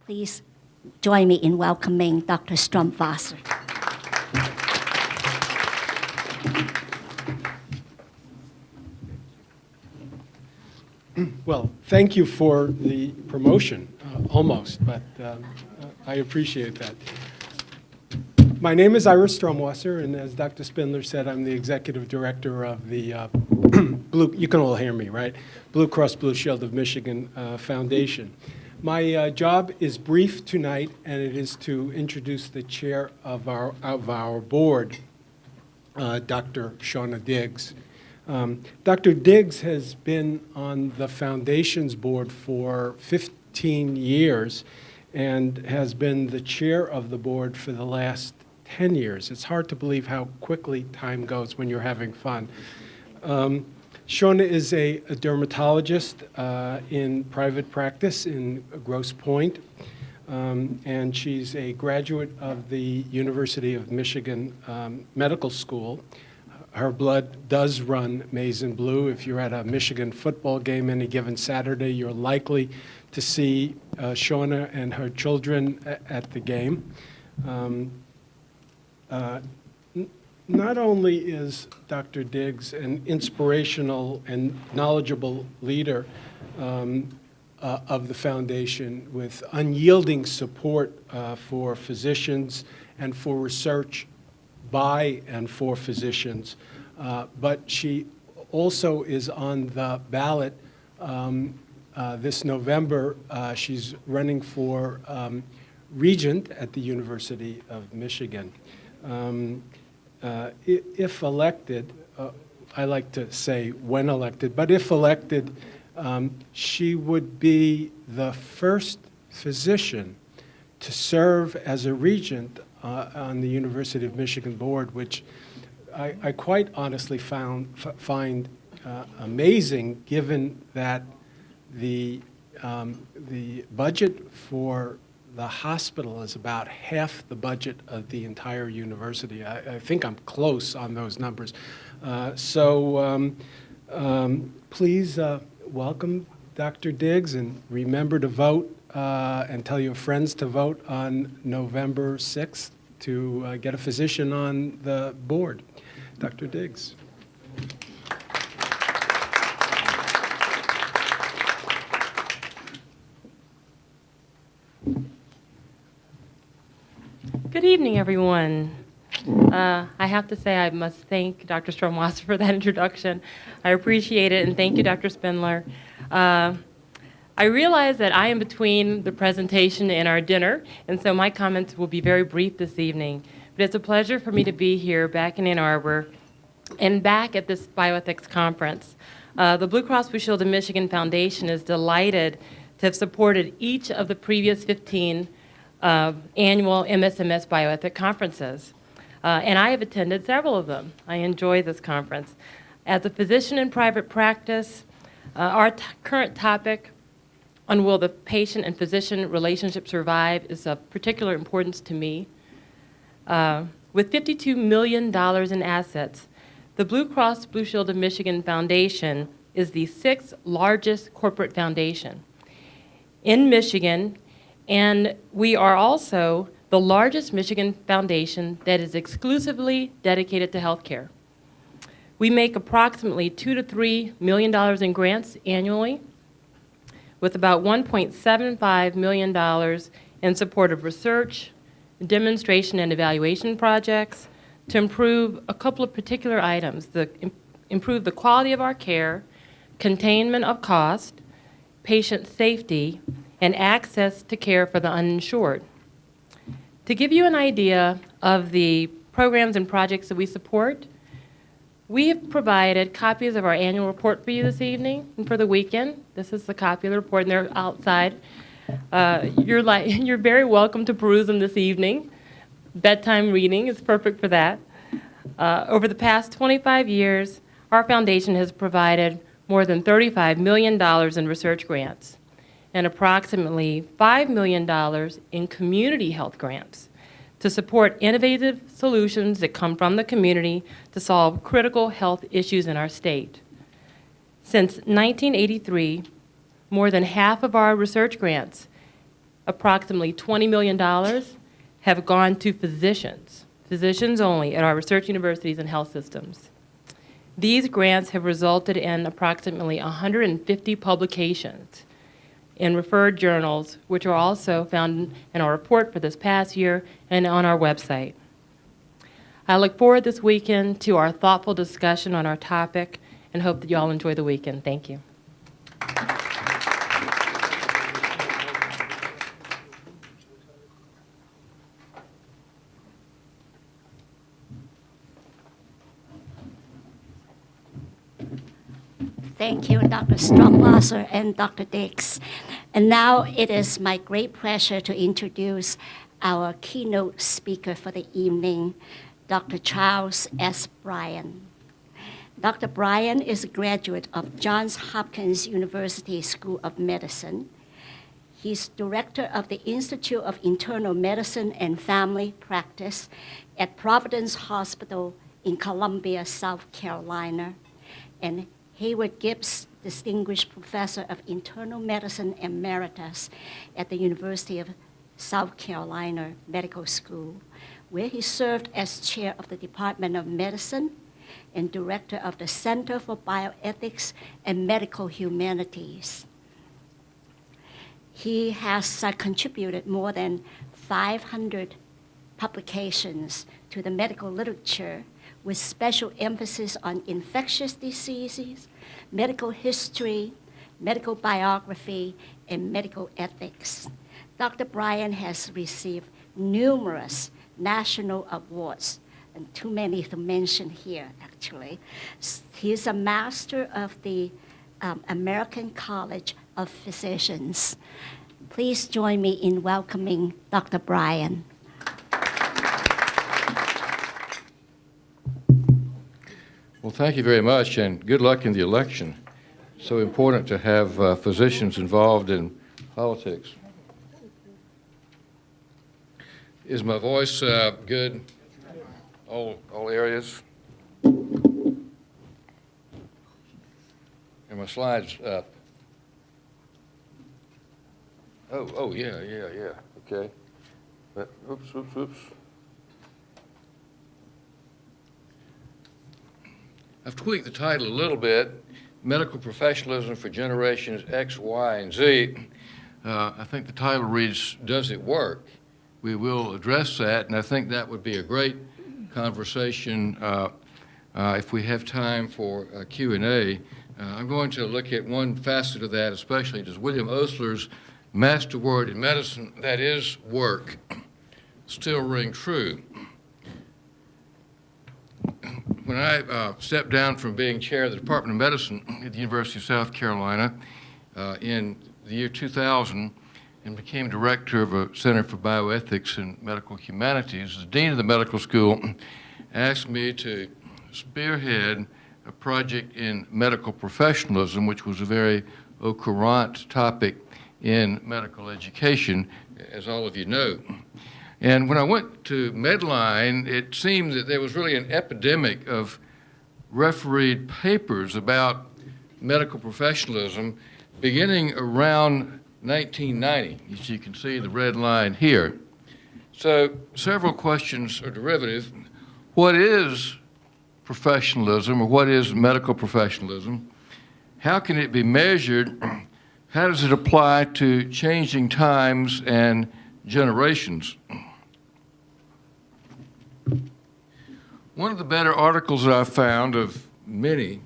Please join me in welcoming Dr. Strumwasser. Well, thank you for the promotion, almost, but I appreciate that. My name is Ira Strumwasser, and as Dr. Spindler said, I'm the executive director of the you can all hear me, right? Blue Cross Blue Shield of Michigan Foundation. My job is brief tonight, and it is to introduce the chair of our board, Dr. Shauna Diggs. Dr. Diggs has been on the foundation's board for 15 years and has been the chair of the board for the last 10 years. It's hard to believe how quickly time goes when you're having fun. Shauna is a dermatologist in private practice in Grosse Pointe, and she's a graduate of the University of Michigan Medical School. Her blood does run maize and blue. If you're at a Michigan football game any given Saturday, you're likely to see Shauna and her children at the game. Not only is Dr. Diggs an inspirational and knowledgeable leader of the foundation with unyielding support for physicians and for research by and for physicians, but she also is on the ballot this November. She's running for regent at the University of Michigan. If elected, I like to say when elected, but if elected, she would be the first physician to serve as a regent on the University of Michigan board, which I quite honestly find amazing, given that the budget for the hospital is about half the budget of the entire university. I think I'm close on those numbers. Please welcome Dr. Diggs, and remember to vote and tell your friends to vote on November 6th to get a physician on the board. Dr. Diggs. Good evening, everyone. I have to say I must thank Dr. Strumwasser for that introduction. I appreciate it, and thank you, Dr. Spindler. I realize that I am between the presentation and our dinner, and so my comments will be very brief this evening. But it's a pleasure for me to be here back in Ann Arbor and back at this Bioethics conference. The Blue Cross Blue Shield of Michigan Foundation is delighted to have supported each of the previous 15 annual MSMS Bioethic conferences. And I have attended several of them. I enjoy this conference. As a physician in private practice, our current topic on will the patient and physician relationship survive is of particular importance to me. With $52 million in assets, the Blue Cross Blue Shield of Michigan Foundation is the 6th largest corporate foundation in Michigan, and we are also the largest Michigan foundation that is exclusively dedicated to healthcare. We make approximately $2 to $3 million in grants annually, with about $1.75 million in support of research, demonstration and evaluation projects to improve a couple of particular items, improve the quality of our care, containment of cost, patient safety, and access to care for the uninsured. To give you an idea of the programs and projects that we support, we have provided copies of our annual report for you this evening and for the weekend. This is the copy of the report, and they're outside. You're very welcome to peruse them this evening. Bedtime reading is perfect for that. Over the past 25 years, our foundation has provided more than $35 million in research grants and approximately $5 million in community health grants to support innovative solutions that come from the community to solve critical health issues in our state. Since 1983, more than half of our research grants approximately $20 million have gone to physicians only at our research universities and health systems. These grants have resulted in approximately 150 publications in referred journals, which are also found in our report for this past year and on our website. I look forward this weekend to our thoughtful discussion on our topic and hope that you all enjoy the weekend. Thank you. Thank you, Dr. Strumwasser and Dr. Dix. And now it is my great pleasure to introduce our keynote speaker for the evening, Dr. Charles S. Bryan. Dr. Bryan is a graduate of Johns Hopkins University School of Medicine. He's director of the Institute of Internal Medicine and Family Practice at Providence Hospital in Columbia, South Carolina, and Hayward Gibbs Distinguished Professor of Internal Medicine Emeritus at the University of South Carolina Medical School, where he served as chair of the Department of Medicine and director of the Center for Bioethics and Medical Humanities. He has contributed more than 500 publications to the medical literature with special emphasis on infectious diseases, medical history, medical biography, and medical ethics. Dr. Bryan has received numerous national awards, and too many to mention here, actually. He's a master of the American College of Physicians. Please join me in welcoming Dr. Bryan. Well, thank you very much, and good luck in the election. So important to have physicians involved in politics. Is my voice good? All areas? And my slides up? Oh, yeah, okay. But, oops. I've tweaked the title a little bit, Medical Professionalism for Generations X, Y, and Z. I think the title reads, Does It Work? We will address that, and I think that would be a great conversation if we have time for Q&A. I'm going to look at one facet of that, especially does William Osler's master word in medicine, that is work, still ring true? When I stepped down from being chair of the Department of Medicine at the University of South Carolina in the year 2000 and became director of a Center for Bioethics and Medical Humanities, the dean of the medical school asked me to spearhead a project in medical professionalism, which was a very au courant topic in medical education, as all of you know. And when I went to Medline, it seemed that there was really an epidemic of refereed papers about medical professionalism beginning around 1990, as you can see the red line here. So several questions are derivative. What is professionalism, or what is medical professionalism? How can it be measured? How does it apply to changing times and generations? One of the better articles that I've found of many,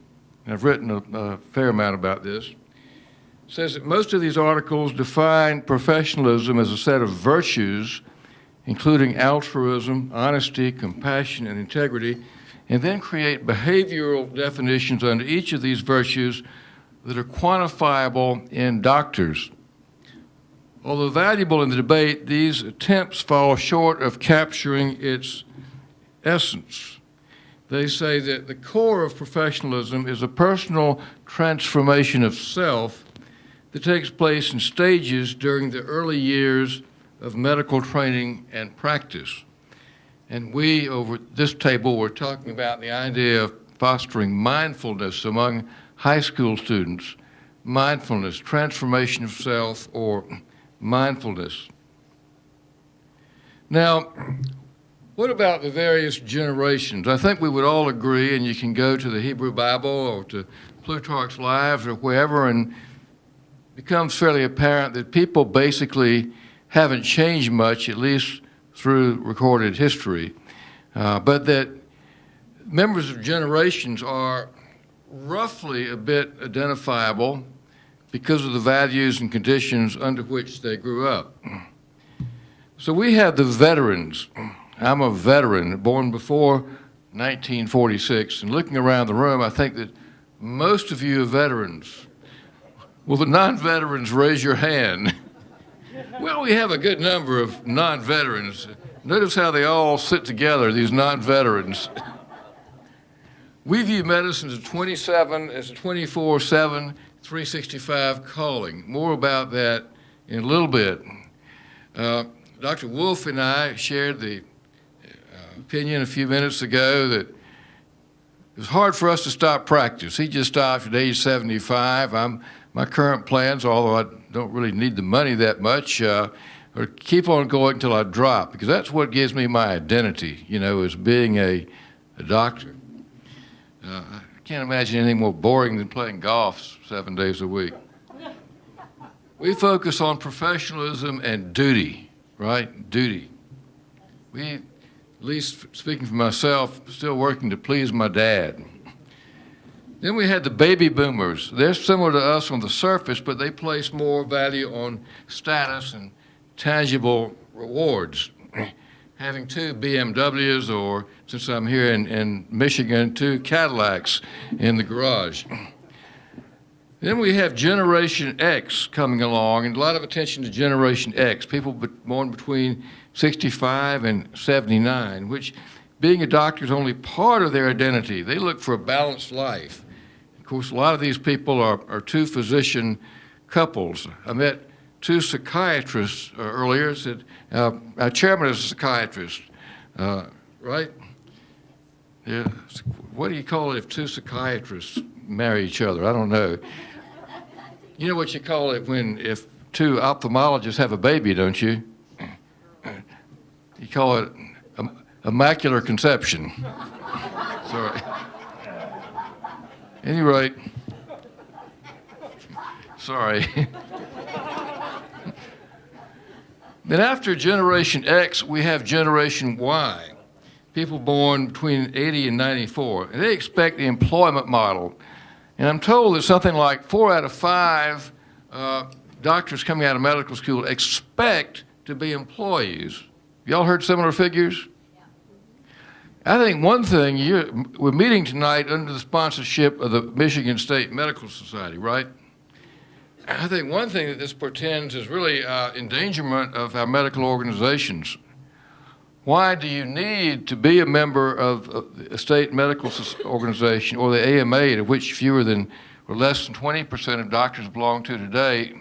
and I've written a fair amount about this, says that most of these articles define professionalism as a set of virtues, including altruism, honesty, compassion, and integrity, and then create behavioral definitions under each of these virtues that are quantifiable in doctors. Although valuable in the debate, these attempts fall short of capturing its essence. They say that the core of professionalism is a personal transformation of self that takes place in stages during the early years of medical training and practice. And we, over this table, were talking about the idea of fostering mindfulness among high school students. Mindfulness, transformation of self, or mindfulness. Now, what about the various generations? I think we would all agree, and you can go to the Hebrew Bible or to Plutarch's Lives or wherever, and it becomes fairly apparent that people basically haven't changed much, at least through recorded history, but that members of generations are roughly a bit identifiable because of the values and conditions under which they grew up. So we have the veterans. I'm a veteran, born before 1946, and looking around the room, I think that most of you are veterans. Will the non-veterans raise your hand? Well, we have a good number of non-veterans. Notice how they all sit together, these non-veterans. We view medicine as a 24/7, 365 calling. More about that in a little bit. Dr. Wolf and I shared the opinion a few minutes ago that it was hard for us to stop practice. He just stopped at age 75. My current plans, although I don't really need the money that much, are keep on going until I drop, because that's what gives me my identity, as being a doctor. I can't imagine anything more boring than playing golf 7 days a week. We focus on professionalism and duty, right? Duty. We, at least speaking for myself, still working to please my dad. Then we had the baby boomers. They're similar to us on the surface, but they place more value on status and tangible rewards. Having 2 BMWs, or since I'm here in Michigan, 2 Cadillacs in the garage. Then we have Generation X coming along, and a lot of attention to Generation X, people born between 65 and 79, which being a doctor is only part of their identity. They look for a balanced life. Of course, a lot of these people are 2-physician couples. I met 2 psychiatrists earlier. Said, our chairman is a psychiatrist, right? Yeah. What do you call it if 2 psychiatrists marry each other? I don't know. You know what you call it if 2 ophthalmologists have a baby, don't you? You call it immaculate conception. Sorry. Any rate, sorry. Then after Generation X, we have Generation Y, people born between 80 and 94. And they expect the employment model. And I'm told that something like 4 out of 5 doctors coming out of medical school expect to be employees. Y'all heard similar figures? I think one thing, we're meeting tonight under the sponsorship of the Michigan State Medical Society, right? I think one thing that this portends is really endangerment of our medical organizations. Why do you need to be a member of a state medical organization or the AMA, to which fewer than or less than 20% of doctors belong to today,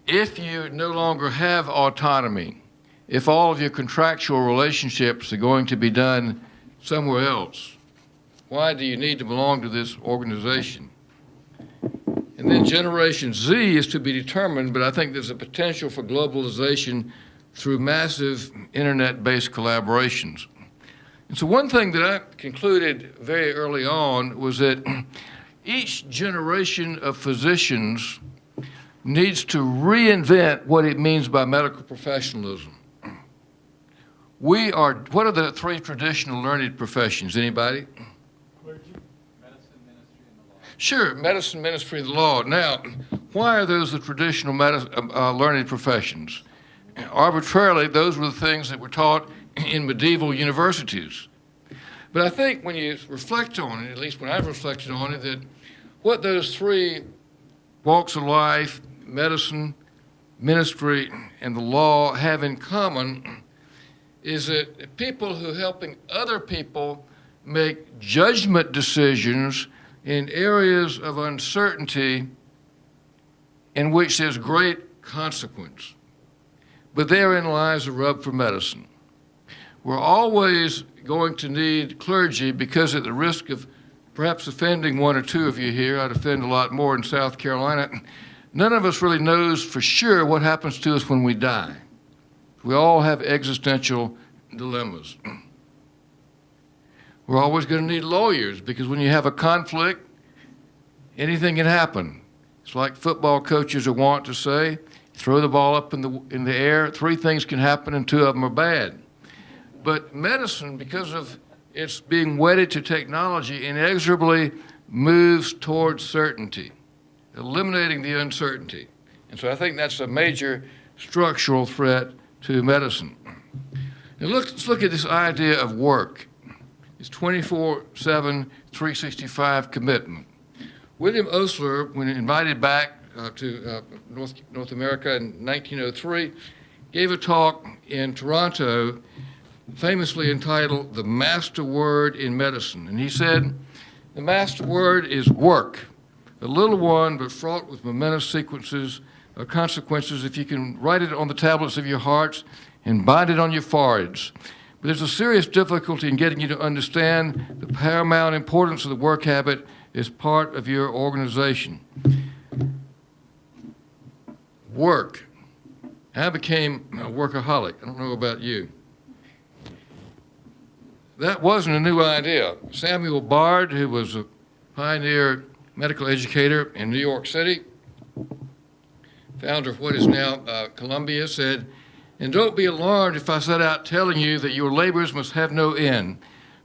if you no longer have autonomy, if all of your contractual relationships are going to be done somewhere else? Why do you need to belong to this organization? And then Generation Z is to be determined, but I think there's a potential for globalization through massive internet-based collaborations. And so one thing that I concluded very early on was that each generation of physicians needs to reinvent what it means by medical professionalism. What are the 3 traditional learned professions? Anybody? Clergy, medicine, ministry, and the law. Sure, medicine, ministry, and the law. Now, why are those the traditional learned professions? Arbitrarily, those were the things that were taught in medieval universities. But I think when you reflect on it, at least when I've reflected on it, that what those 3 walks of life, medicine, ministry, and the law have in common is that people who are helping other people make judgment decisions in areas of uncertainty in which there's great consequence. But therein lies the rub for medicine. We're always going to need clergy because at the risk of perhaps offending 1 or 2 of you here, I'd offend a lot more in South Carolina, none of us really knows for sure what happens to us when we die. We all have existential dilemmas. We're always going to need lawyers because when you have a conflict, anything can happen. It's like football coaches are wont to say, throw the ball up in the air, 3 things can happen and 2 of them are bad. But medicine, because of its being wedded to technology, inexorably moves towards certainty, eliminating the uncertainty. And so I think that's a major structural threat to medicine. Now let's look at this idea of work. It's 24/7, 365 commitment. William Osler, when invited back to North America in 1903, gave a talk in Toronto famously entitled "The Master Word in Medicine." And he said, the master word is work, a little one but fraught with momentous consequences if you can write it on the tablets of your hearts and bind it on your foreheads. But there's a serious difficulty in getting you to understand the paramount importance of the work habit as part of your organization. Work. I became a workaholic. I don't know about you. That wasn't a new idea. Samuel Bard, who was a pioneer medical educator in New York City, founder of what is now Columbia, said, "And don't be alarmed if I set out telling you that your labors must have no end.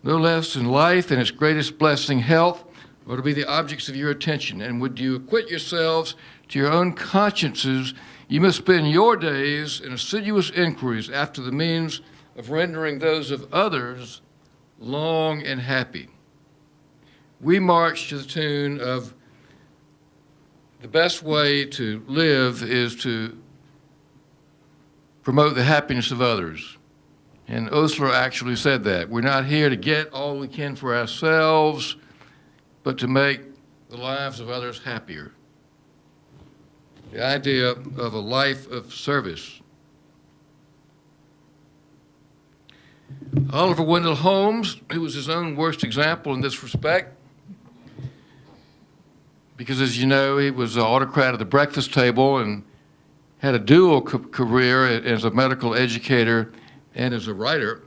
No less than life and its greatest blessing, health, are to be the objects of your attention. And would you acquit yourselves to your own consciences, you must spend your days in assiduous inquiries after the means of rendering those of others long and happy." We march to the tune of the best way to live is to promote the happiness of others. And Osler actually said that. We're not here to get all we can for ourselves, but to make the lives of others happier. The idea of a life of service. Oliver Wendell Holmes, who was his own worst example in this respect, because as you know, he was the autocrat of the breakfast table and had a dual career as a medical educator and as a writer,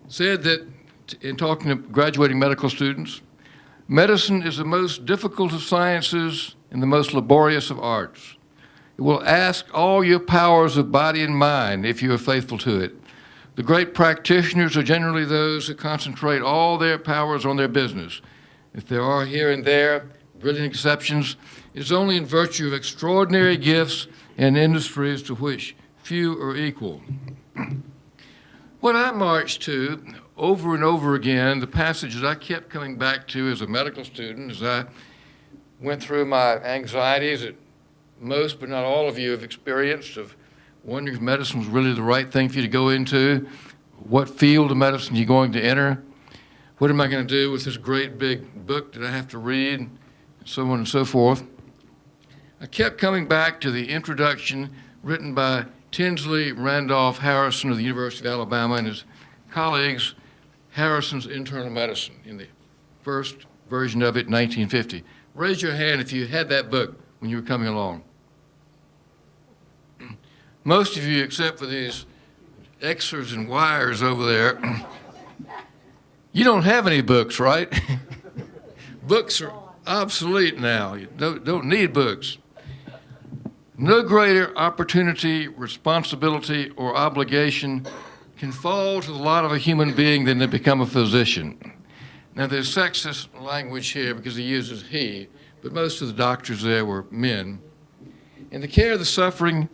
said that in talking to graduating medical students, medicine is the most difficult of sciences and the most laborious of arts. It will ask all your powers of body and mind if you are faithful to it. The great practitioners are generally those who concentrate all their powers on their business. If there are here and there brilliant exceptions, it is only in virtue of extraordinary gifts and industries to which few are equal. What I marched to over and over again, the passages I kept coming back to as a medical student, as I went through my anxieties that most but not all of you have experienced, of wondering if medicine was really the right thing for you to go into, what field of medicine you're going to enter, what am I going to do with this great big book that I have to read, and so on and so forth. I kept coming back to the introduction written by Tinsley Randolph Harrison of the University of Alabama and his colleagues, Harrison's Internal Medicine, in the first version of it, 1950. Raise your hand if you had that book when you were coming along. Most of you, except for these Xers and Yers over there, you don't have any books, right? Books are obsolete now. You don't need books. No greater opportunity, responsibility, or obligation can fall to the lot of a human being than to become a physician. Now, there's sexist language here because he uses he, but most of the doctors there were men. In the care of the suffering,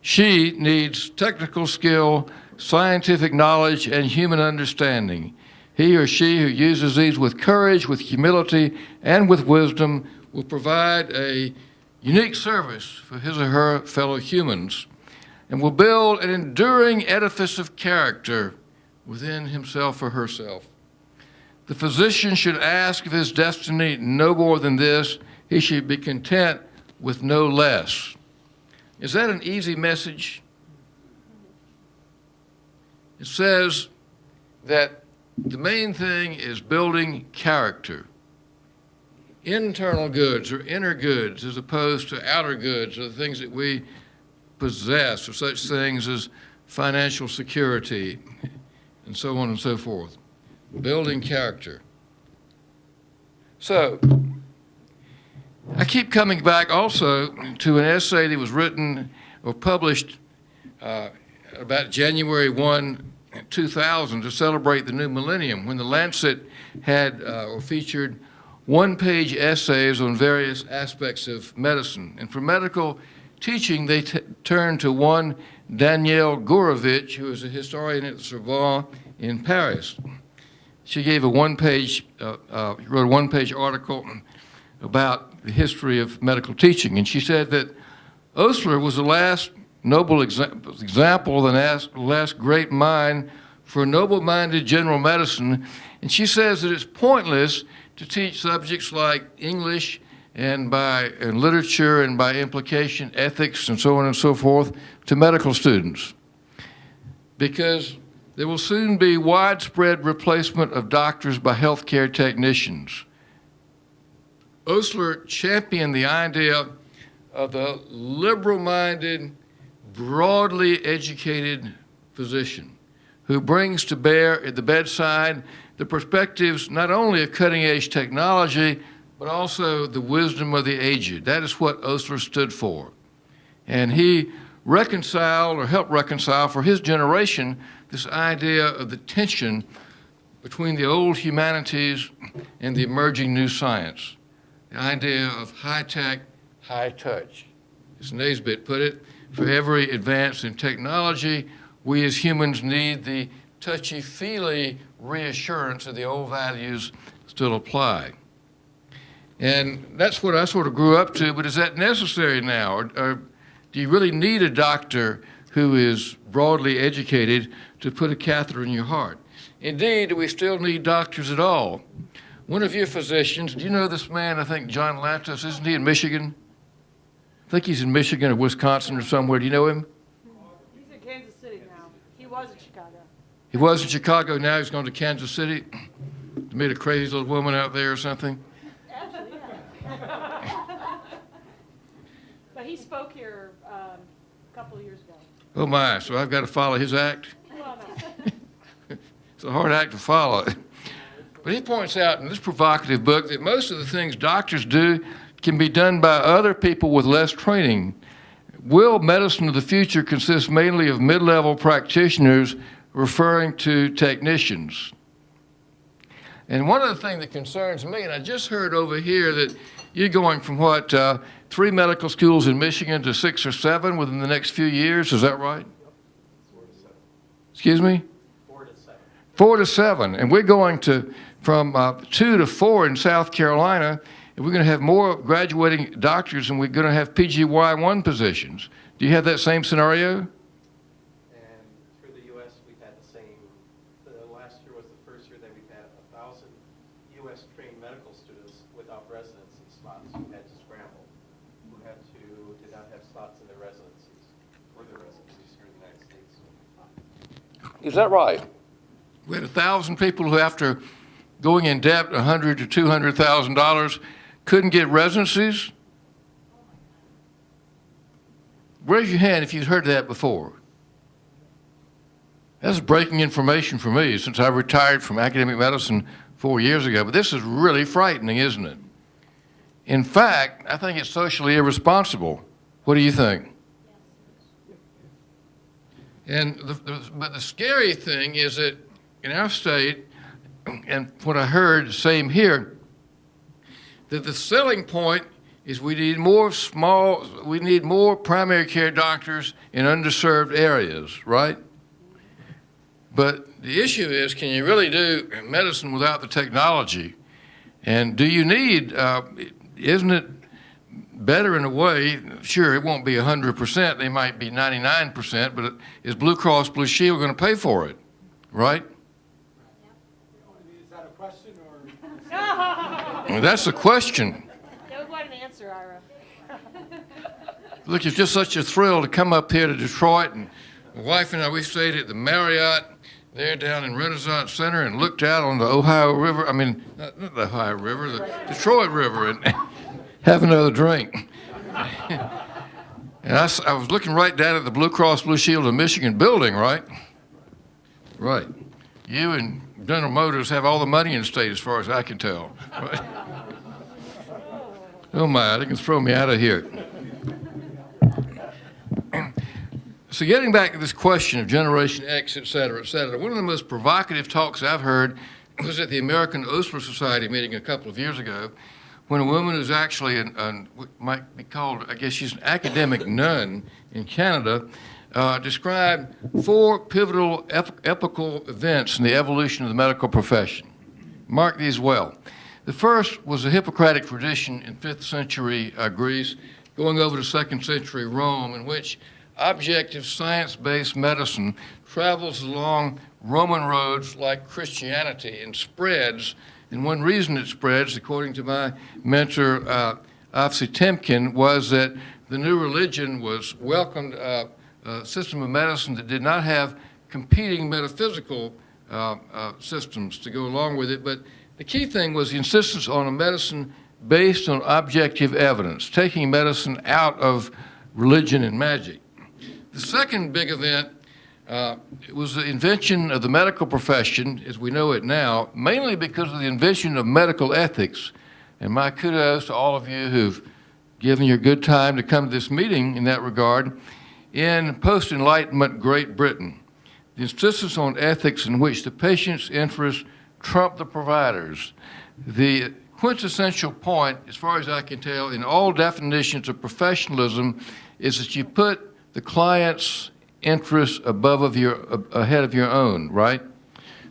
she needs technical skill, scientific knowledge, and human understanding. He or she who uses these with courage, with humility, and with wisdom will provide a unique service for his or her fellow humans and will build an enduring edifice of character within himself or herself. The physician should ask of his destiny no more than this. He should be content with no less. Is that an easy message? It says that the main thing is building character. Internal goods or inner goods as opposed to outer goods are the things that we possess, or such things as financial security, and so on and so forth. Building character. So, I keep coming back also to an essay that was written or published about January 1, 2000 to celebrate the new millennium, when the Lancet had or featured one-page essays on various aspects of medicine. And for medical teaching, they turned to one Danielle Gourovitch, who is a historian at the Sorbonne in Paris. She gave a one-page, wrote a one-page article about the history of medical teaching, and she said that Osler was the last noble example, the last great mind for noble-minded general medicine, and she says that it's pointless to teach subjects like English and literature and by implication ethics and so on and so forth to medical students, because there will soon be widespread replacement of doctors by healthcare technicians. Osler championed the idea of the liberal-minded, broadly educated physician who brings to bear at the bedside the perspectives not only of cutting-edge technology, but also the wisdom of the aged. That is what Osler stood for. And he reconciled, or helped reconcile for his generation, this idea of the tension between the old humanities and the emerging new science. The idea of high-tech, high-touch. As Naisbitt put it, for every advance in technology, we as humans need the touchy-feely reassurance that the old values still apply. And that's what I sort of grew up to, but is that necessary now? Or do you really need a doctor who is broadly educated to put a catheter in your heart? Indeed, do we still need doctors at all? One of your physicians, do you know this man, I think John Lantis, isn't he in Michigan? I think he's in Michigan or Wisconsin or somewhere. Do you know him? He's in Kansas City now. He was in Chicago. He was in Chicago, now he's gone to Kansas City to meet a crazy little woman out there or something. Actually, yeah. But he spoke here a couple of years ago. Oh my, so I've got to follow his act? Well, no. It's a hard act to follow. But he points out in this provocative book that most of the things doctors do can be done by other people with less training. Will medicine of the future consist mainly of mid-level practitioners referring to technicians? And one of the things that concerns me, and I just heard over here that you're going from what, 3 medical schools in Michigan to 6 or 7 within the next few years, is that right? 4 to 7. Excuse me? 4 to 7. 4 to 7, and we're going from 2 to 4 in South Carolina, and we're going to have more graduating doctors than we're going to have PGY1 positions. Do you have that same scenario? And through the U.S., we've had the same. The last year was the first year that we've had 1,000 U.S. trained medical students without residency slots who had to scramble, who did not have slots in their residencies, or their residencies here in the United States. Is that right? We had 1,000 people who, after going in debt $100,000 to $200,000, couldn't get residencies? Raise your hand if you've heard that before. That's breaking information for me since I retired from academic medicine 4 years ago, but this is really frightening, isn't it? In fact, I think it's socially irresponsible. What do you think? And but the scary thing is that in our state, and what I heard, same here, that the selling point is we need more primary care doctors in underserved areas, right? But the issue is, can you really do medicine without the technology? And do you need, isn't it better in a way, sure, it won't be 100%, they might be 99%, but is Blue Cross Blue Shield going to pay for it, right? Is that a question or? Well, that's the question. That was quite an answer, Ira. Look, it's just such a thrill to come up here to Detroit, and my wife and I, we stayed at the Marriott there down in Renaissance Center and looked out on the Ohio River, not the Ohio River, the Detroit River, and have another drink. And I was looking right down at the Blue Cross Blue Shield of Michigan building, right? Right. You and General Motors have all the money in the state as far as I can tell. Right? Oh my, they can throw me out of here. So getting back to this question of Generation X, et cetera, one of the most provocative talks I've heard was at the American Ostler Society meeting a couple of years ago, when a woman who's actually what might be called, I guess she's an academic nun in Canada, described 4 pivotal epochal events in the evolution of the medical profession. Mark these well. The first was the Hippocratic tradition in 5th century Greece, going over to 2nd century Rome, in which objective science-based medicine travels along Roman roads like Christianity and spreads. And one reason it spreads, according to my mentor, Avsi Temkin, was that the new religion was welcomed a system of medicine that did not have competing metaphysical systems to go along with it. But the key thing was the insistence on a medicine based on objective evidence, taking medicine out of religion and magic. The second big event was the invention of the medical profession as we know it now, mainly because of the invention of medical ethics. And my kudos to all of you who've given your good time to come to this meeting in that regard. In post-Enlightenment Great Britain, the insistence on ethics in which the patient's interests trump the provider's. The quintessential point, as far as I can tell, in all definitions of professionalism is that you put the client's interests ahead of your own, right?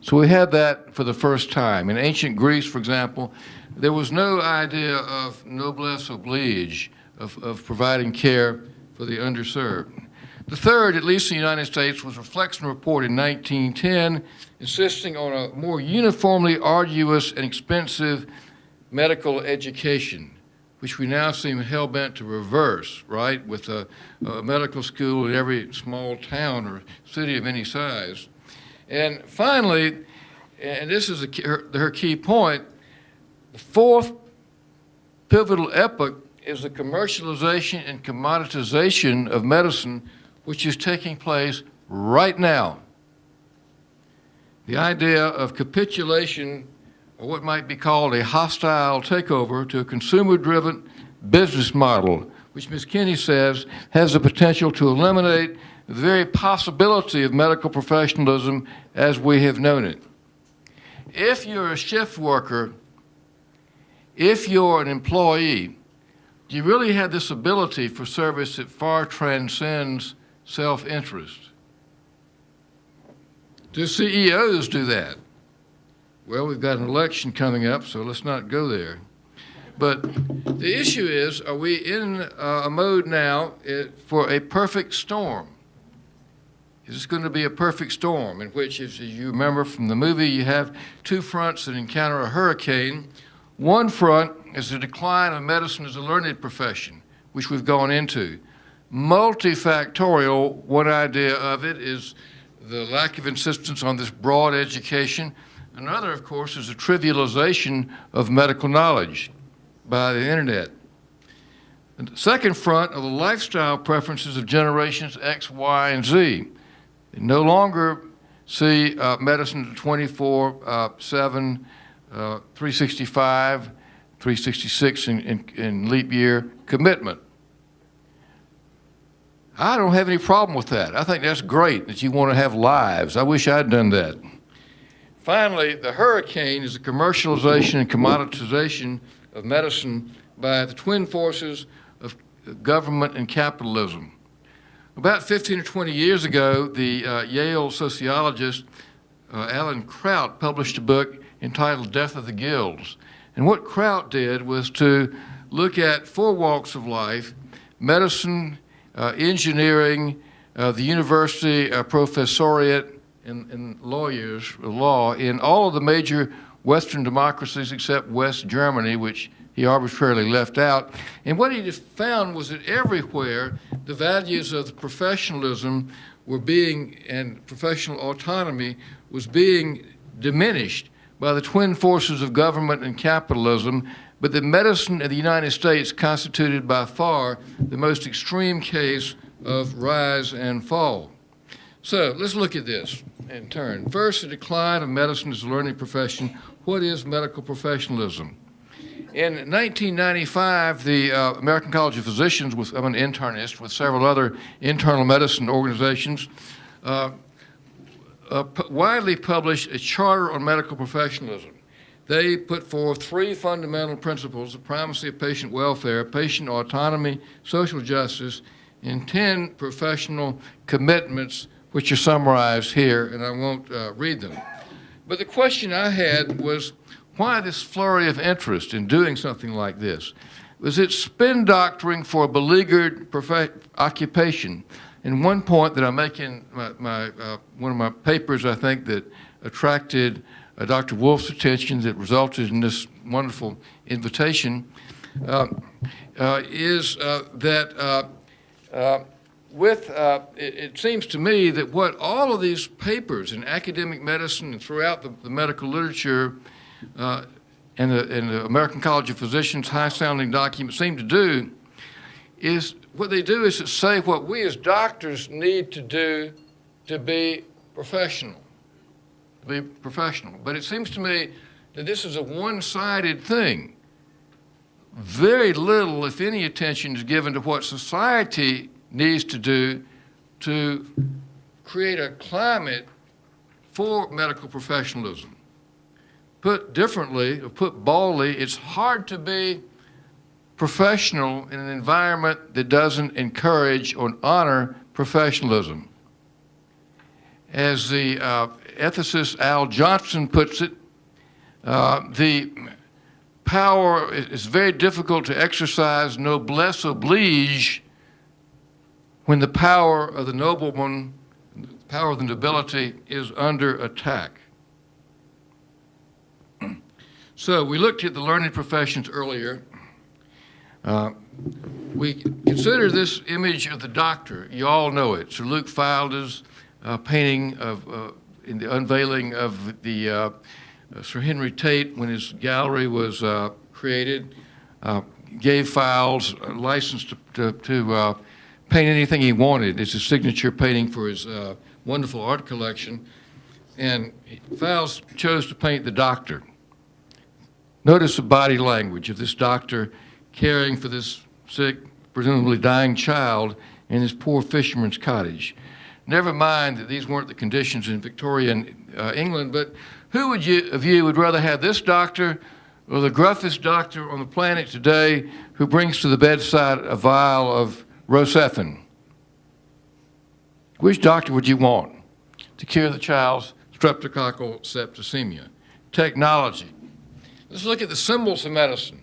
So we had that for the first time. In ancient Greece, for example, there was no idea of noblesse oblige, of providing care for the underserved. The third, at least in the United States, was a Flexner report in 1910, insisting on a more uniformly arduous and expensive medical education, which we now seem hell-bent to reverse, right, with a medical school in every small town or city of any size. And finally, and this is her key point, the fourth pivotal epoch is the commercialization and commoditization of medicine, which is taking place right now. The idea of capitulation, or what might be called a hostile takeover to a consumer-driven business model, which Ms. Kinney says has the potential to eliminate the very possibility of medical professionalism as we have known it. If you're a shift worker, if you're an employee, do you really have this ability for service that far transcends self-interest? Do CEOs do that? Well, we've got an election coming up, so let's not go there. But the issue is, are we in a mode now for a perfect storm? Is this going to be a perfect storm in which, as you remember from the movie, you have 2 fronts that encounter a hurricane? One front is the decline of medicine as a learned profession, which we've gone into. Multifactorial, one idea of it is the lack of insistence on this broad education. Another, of course, is the trivialization of medical knowledge by the internet. And the second front are the lifestyle preferences of generations X, Y, and Z. They no longer see medicine 24/7, 365, 366 in leap year commitment. I don't have any problem with that. I think that's great that you want to have lives. I wish I'd done that. Finally, the hurricane is the commercialization and commoditization of medicine by the twin forces of government and capitalism. About 15 or 20 years ago, the Yale sociologist Alan Kraut published a book entitled Death of the Guilds. And what Kraut did was to look at 4 walks of life: medicine, engineering, the university professoriate, and lawyers, law, in all of the major Western democracies except West Germany, which he arbitrarily left out. And what he found was that everywhere the values of the professionalism were being, and professional autonomy was being diminished by the twin forces of government and capitalism, but that medicine in the United States constituted by far the most extreme case of rise and fall. So let's look at this in turn. First, the decline of medicine as a learning profession. What is medical professionalism? In 1995, the American College of Physicians, I'm an internist with several other internal medicine organizations, widely published a charter on medical professionalism. They put forth 3 fundamental principles: the primacy of patient welfare, patient autonomy, social justice, and 10 professional commitments, which are summarized here, and I won't read them. But the question I had was, why this flurry of interest in doing something like this? Was it spin doctoring for a beleaguered occupation? And one point that I make in one of my papers, I think, that attracted Dr. Wolf's attention, that resulted in this wonderful invitation, is that it seems to me that what all of these papers in academic medicine and throughout the medical literature and the American College of Physicians high-sounding documents seem to do is what they do is to say what we as doctors need to do to be professional. But it seems to me that this is a one-sided thing. Very little, if any, attention is given to what society needs to do to create a climate for medical professionalism. Put differently, or put baldly, it's hard to be professional in an environment that doesn't encourage or honor professionalism. As the ethicist Al Johnson puts it, the power is very difficult to exercise noblesse oblige when the power of the nobleman, the power of the nobility is under attack. So we looked at the learning professions earlier. We consider this image of the doctor. You all know it. Sir Luke Fildes' painting of in the unveiling of the Sir Henry Tate when his gallery was created, gave Fildes a license to paint anything he wanted. It's a signature painting for his wonderful art collection. And Fildes chose to paint the doctor. Notice the body language of this doctor caring for this sick, presumably dying child in his poor fisherman's cottage. Never mind that these weren't the conditions in Victorian England, but who of you would rather have this doctor or the gruffest doctor on the planet today who brings to the bedside a vial of Rocephin? Which doctor would you want to cure the child's streptococcal septicemia? Technology. Let's look at the symbols of medicine.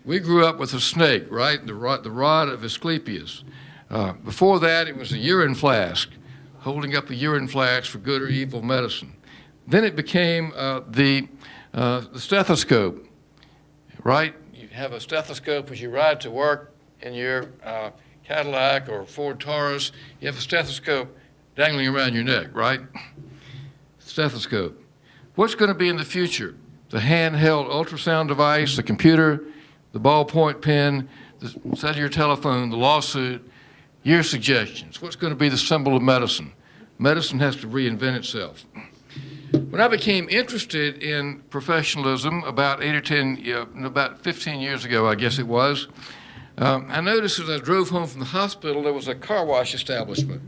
We grew up with a snake, right? The rod of Asclepius. Before that, it was a urine flask, holding up a urine flask for good or evil medicine. Then it became the stethoscope, right? You have a stethoscope as you ride to work in your Cadillac or Ford Taurus. You have a stethoscope dangling around your neck, right? Stethoscope. What's going to be in the future? The handheld ultrasound device, the computer, the ballpoint pen, the cellular telephone, the lawsuit, your suggestions. What's going to be the symbol of medicine? Medicine has to reinvent itself. When I became interested in professionalism about 15 years ago, I guess it was, I noticed as I drove home from the hospital, there was a car wash establishment,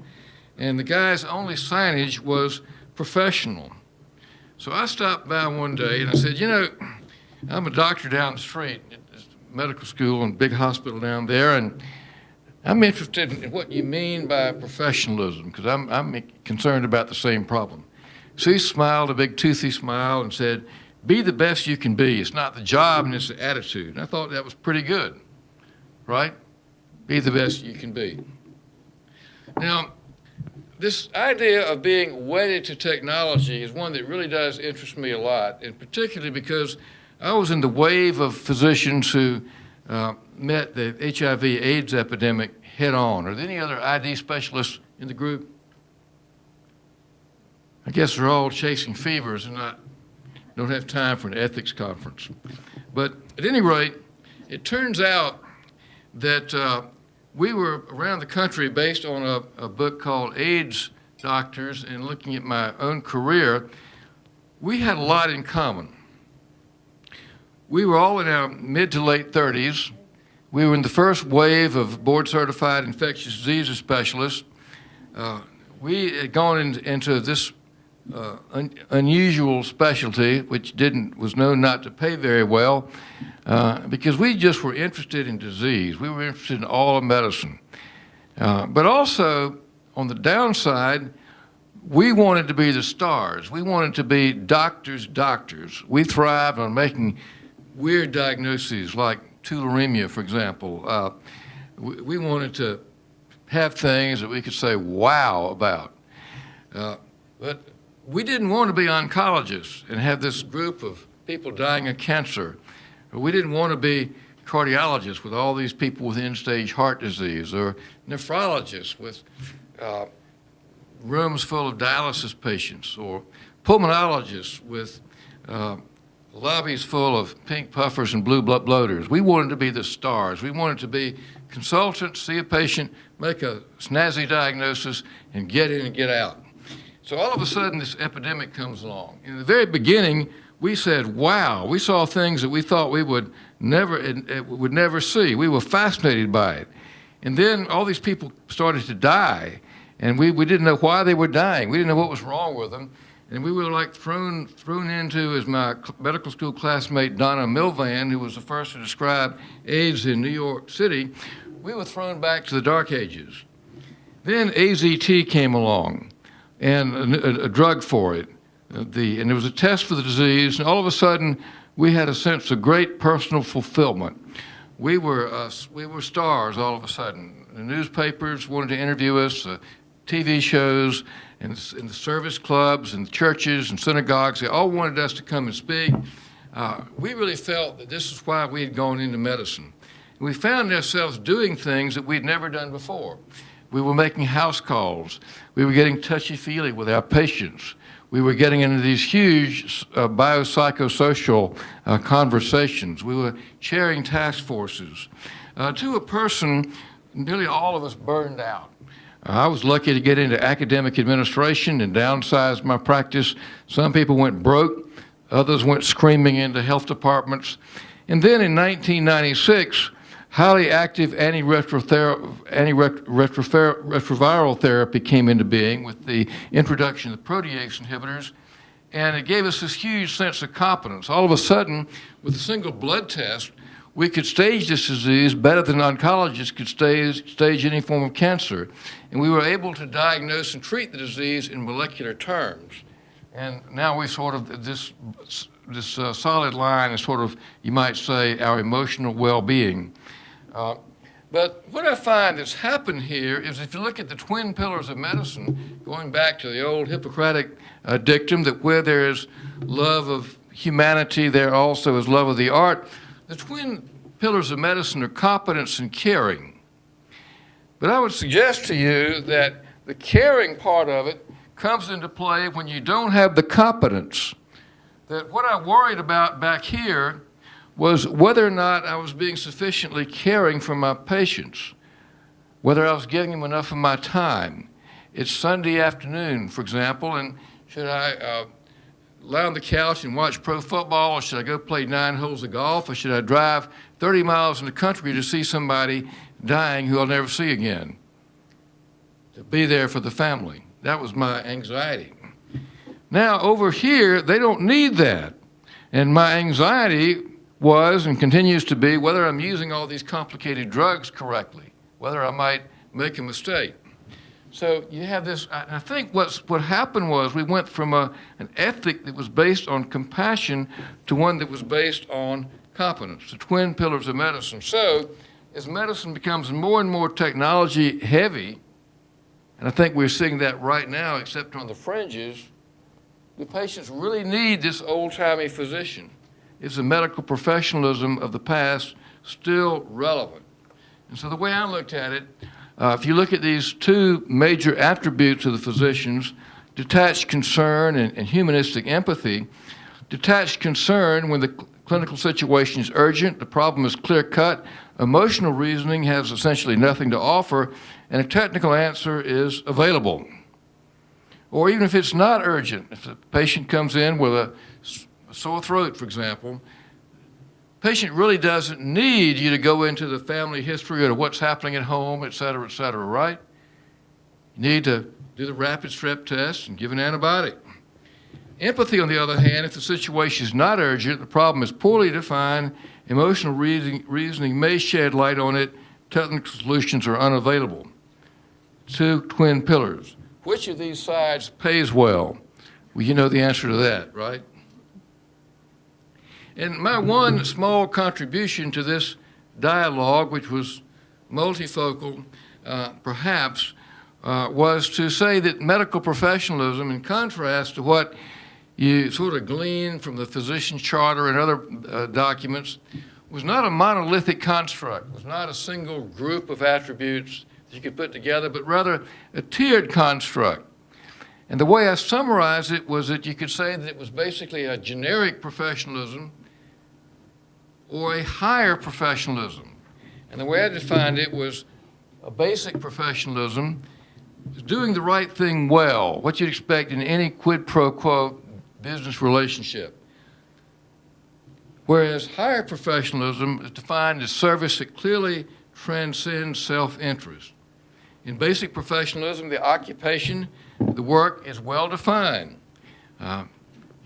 and the guy's only signage was professional. So I stopped by one day and I said, you know, I'm a doctor down the street at this medical school and big hospital down there, and I'm interested in what you mean by professionalism, because I'm concerned about the same problem. So he smiled, a big toothy smile, and said, be the best you can be. It's not the job, and it's the attitude. And I thought that was pretty good, right? Be the best you can be. Now, this idea of being wedded to technology is one that really does interest me a lot, and particularly because I was in the wave of physicians who met the HIV/AIDS epidemic head on. Are there any other ID specialists in the group? I guess they're all chasing fevers and don't have time for an ethics conference. But at any rate, It turns out that we were around the country based on a book called AIDS Doctors, and looking at my own career, we had a lot in common. We were all in our mid to late 30s. We were in the first wave of board-certified infectious diseases specialists. We had gone into this unusual specialty, which was known not to pay very well, because we just were interested in disease. We were interested in all of medicine. But also, on the downside, we wanted to be the stars. We wanted to be doctors. We thrived on making weird diagnoses like tularemia, for example. We wanted to have things that we could say wow about. But we didn't want to be oncologists and have this group of people dying of cancer. We didn't want to be cardiologists with all these people with end-stage heart disease, or nephrologists with rooms full of dialysis patients, or pulmonologists with lobbies full of pink puffers and blue bloaters. We wanted to be the stars. We wanted to be consultants, see a patient, make a snazzy diagnosis, and get in and get out. So all of a sudden, this epidemic comes along. In the very beginning, we said, wow, we saw things that we thought we would never see. We were fascinated by it. And then all these people started to die, and we didn't know why they were dying. We didn't know what was wrong with them. And we were like thrown into, as my medical school classmate Donna Milvan, who was the first to describe AIDS in New York City, we were thrown back to the dark ages. Then AZT came along, and a drug for it. And there was a test for the disease, and all of a sudden, we had a sense of great personal fulfillment. We were stars all of a sudden. The newspapers wanted to interview us, TV shows, and the service clubs, and churches, and synagogues, they all wanted us to come and speak. We really felt that this is why we had gone into medicine. And we found ourselves doing things that we'd never done before. We were making house calls. We were getting touchy-feely with our patients. We were getting into these huge biopsychosocial conversations. We were chairing task forces. To a person, nearly all of us burned out. I was lucky to get into academic administration and downsize my practice. Some people went broke. Others went screaming into health departments. And then in 1996, highly active antiretroviral therapy came into being with the introduction of the protease inhibitors, and it gave us this huge sense of competence. All of a sudden, with a single blood test, we could stage this disease better than oncologists could stage any form of cancer. And we were able to diagnose and treat the disease in molecular terms. And now we sort of, this solid line is sort of, you might say, our emotional well-being. But what I find that's happened here is if you look at the twin pillars of medicine, going back to the old Hippocratic dictum that where there is love of humanity, there also is love of the art. The twin pillars of medicine are competence and caring. But I would suggest to you that the caring part of it comes into play when you don't have the competence. That what I worried about back here was whether or not I was being sufficiently caring for my patients, whether I was giving them enough of my time. It's Sunday afternoon, for example, and should I lie on the couch and watch pro football, or should I go play 9 holes of golf, or should I drive 30 miles in the country to see somebody dying who I'll never see again? To be there for the family. That was my anxiety. Now, over here, they don't need that. And my anxiety was and continues to be whether I'm using all these complicated drugs correctly, whether I might make a mistake. So you have this, I think what happened was we went from an ethic that was based on compassion to one that was based on competence, the twin pillars of medicine. So as medicine becomes more and more technology heavy, and I think we're seeing that right now except on the fringes, the patients really need this old-timey physician. Is the medical professionalism of the past still relevant? And so the way I looked at it, if you look at these two major attributes of the physicians, detached concern and humanistic empathy, detached concern, when the clinical situation is urgent, the problem is clear-cut, emotional reasoning has essentially nothing to offer, and a technical answer is available. Or even if it's not urgent, if the patient comes in with a sore throat, for example, the patient really doesn't need you to go into the family history or what's happening at home, et cetera, right? You need to do the rapid strep test and give an antibiotic. Empathy, on the other hand, if the situation is not urgent, the problem is poorly defined, emotional reasoning may shed light on it, technical solutions are unavailable. Two twin pillars. Which of these sides pays well? Well, you know the answer to that, right? And my one small contribution to this dialogue, which was multifocal, perhaps, was to say that medical professionalism, in contrast to what you sort of glean from the physician's charter and other documents, was not a monolithic construct, was not a single group of attributes that you could put together, but rather a tiered construct. And the way I summarized it was that you could say that it was basically a generic professionalism or a higher professionalism. And the way I defined it was a basic professionalism is doing the right thing well, what you'd expect in any quid pro quo business relationship. Whereas higher professionalism is defined as service that clearly transcends self-interest. In basic professionalism, the occupation, the work is well defined.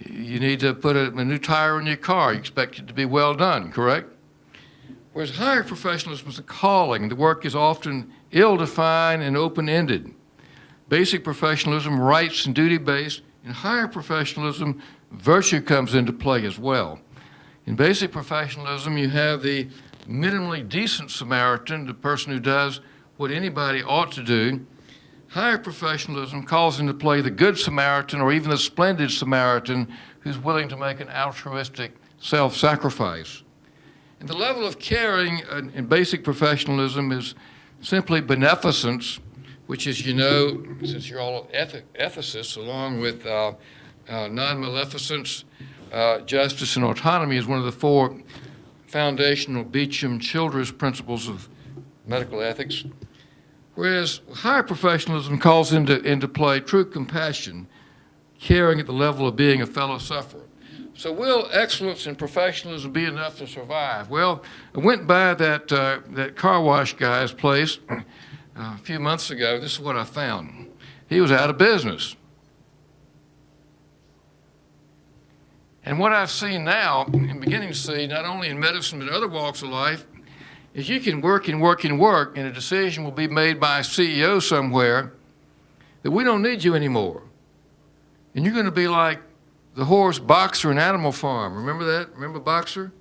You need to put a new tire on your car. You expect it to be well done, correct? Whereas higher professionalism is a calling. The work is often ill-defined and open-ended. Basic professionalism, rights and duty-based. In higher professionalism, virtue comes into play as well. In basic professionalism, you have the minimally decent Samaritan, the person who does what anybody ought to do. Higher professionalism calls into play the good Samaritan or even the splendid Samaritan who's willing to make an altruistic self-sacrifice. And the level of caring in basic professionalism is simply beneficence, which is, you know, since you're all ethicists, along with non-maleficence, justice, and autonomy is one of the four foundational Beecham-Childress principles of medical ethics. Whereas higher professionalism calls into play true compassion, caring at the level of being a fellow sufferer. So will excellence and professionalism be enough to survive? Well, I went by that car wash guy's place a few months ago. This is what I found. He was out of business. And what I've seen now, and beginning to see, not only in medicine but other walks of life, is you can work and work and work, and a decision will be made by a CEO somewhere that we don't need you anymore. And you're going to be like the horse Boxer in Animal Farm. Remember that? Remember Boxer?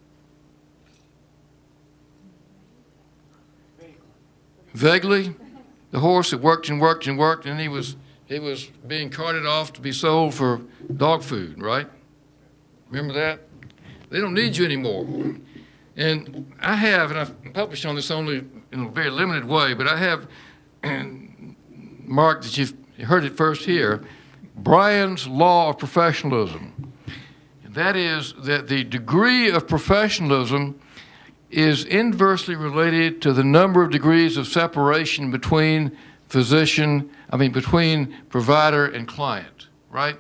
Vaguely. The horse that worked and worked and worked, and he was being carted off to be sold for dog food, right? Remember that? They don't need you anymore. And I have, and I've published on this only in a very limited way, but I have, and Mark, that you've heard it first here, Bryan's law of professionalism. And that is that the degree of professionalism is inversely related to the number of degrees of separation between between provider and client, right?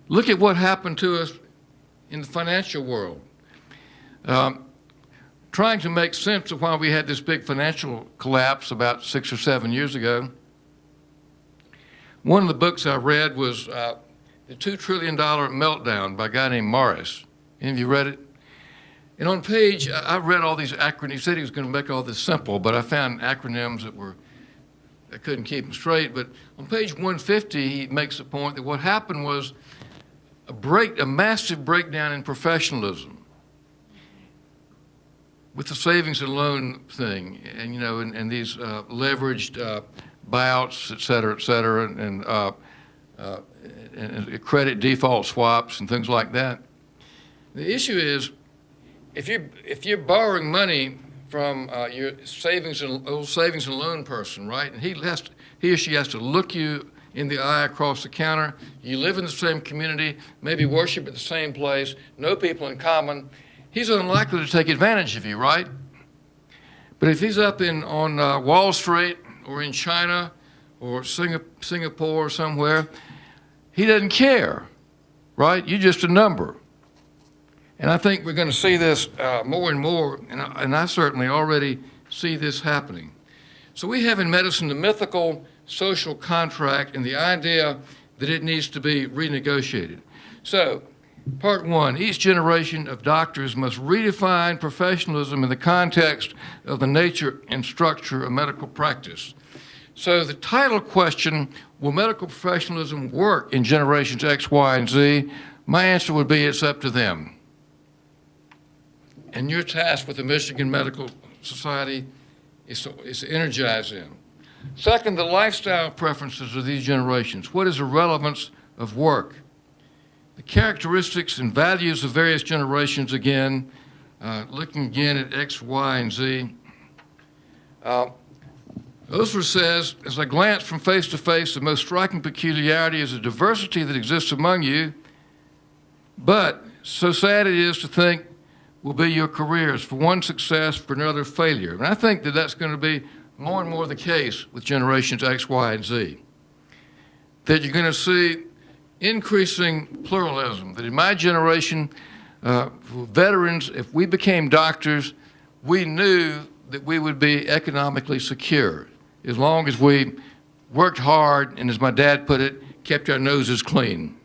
Look at what happened to us in the financial world. Trying to make sense of why we had this big financial collapse about 6 or 7 years ago. One of the books I read was The $2 Trillion Meltdown by a guy named Morris. Any of you read it? And on page, I read all these acronyms. He said he was going to make all this simple, but I found acronyms I couldn't keep them straight. But on page 150, he makes the point that what happened was a massive breakdown in professionalism with the savings and loan thing, and and these leveraged buyouts, et cetera, and credit default swaps and things like that. The issue is, if you're borrowing money from your savings and loan person, right, and he or she has to look you in the eye across the counter. You live in the same community, maybe worship at the same place, know people in common. He's unlikely to take advantage of you, right? But if he's up on Wall Street or in China or Singapore or somewhere, he doesn't care, right? You're just a number. And I think we're going to see this more and more, and I certainly already see this happening. So we have in medicine the mythical social contract and the idea that it needs to be renegotiated. So, part one, each generation of doctors must redefine professionalism in the context of the nature and structure of medical practice. So the title question, will medical professionalism work in generations X, Y, and Z? My answer would be it's up to them. And your task with the Michigan Medical Society is to energize them. Second, the lifestyle preferences of these generations. What is the relevance of work? The characteristics and values of various generations, again, looking again at X, Y, and Z. Osler says, as I glance from face to face, the most striking peculiarity is the diversity that exists among you, but so sad it is to think will be your careers, for one success, for another failure. And I think that that's going to be more and more the case with generations X, Y, and Z. That you're going to see increasing pluralism, that in my generation, veterans, if we became doctors, we knew that we would be economically secure as long as we worked hard and, as my dad put it, kept our noses clean.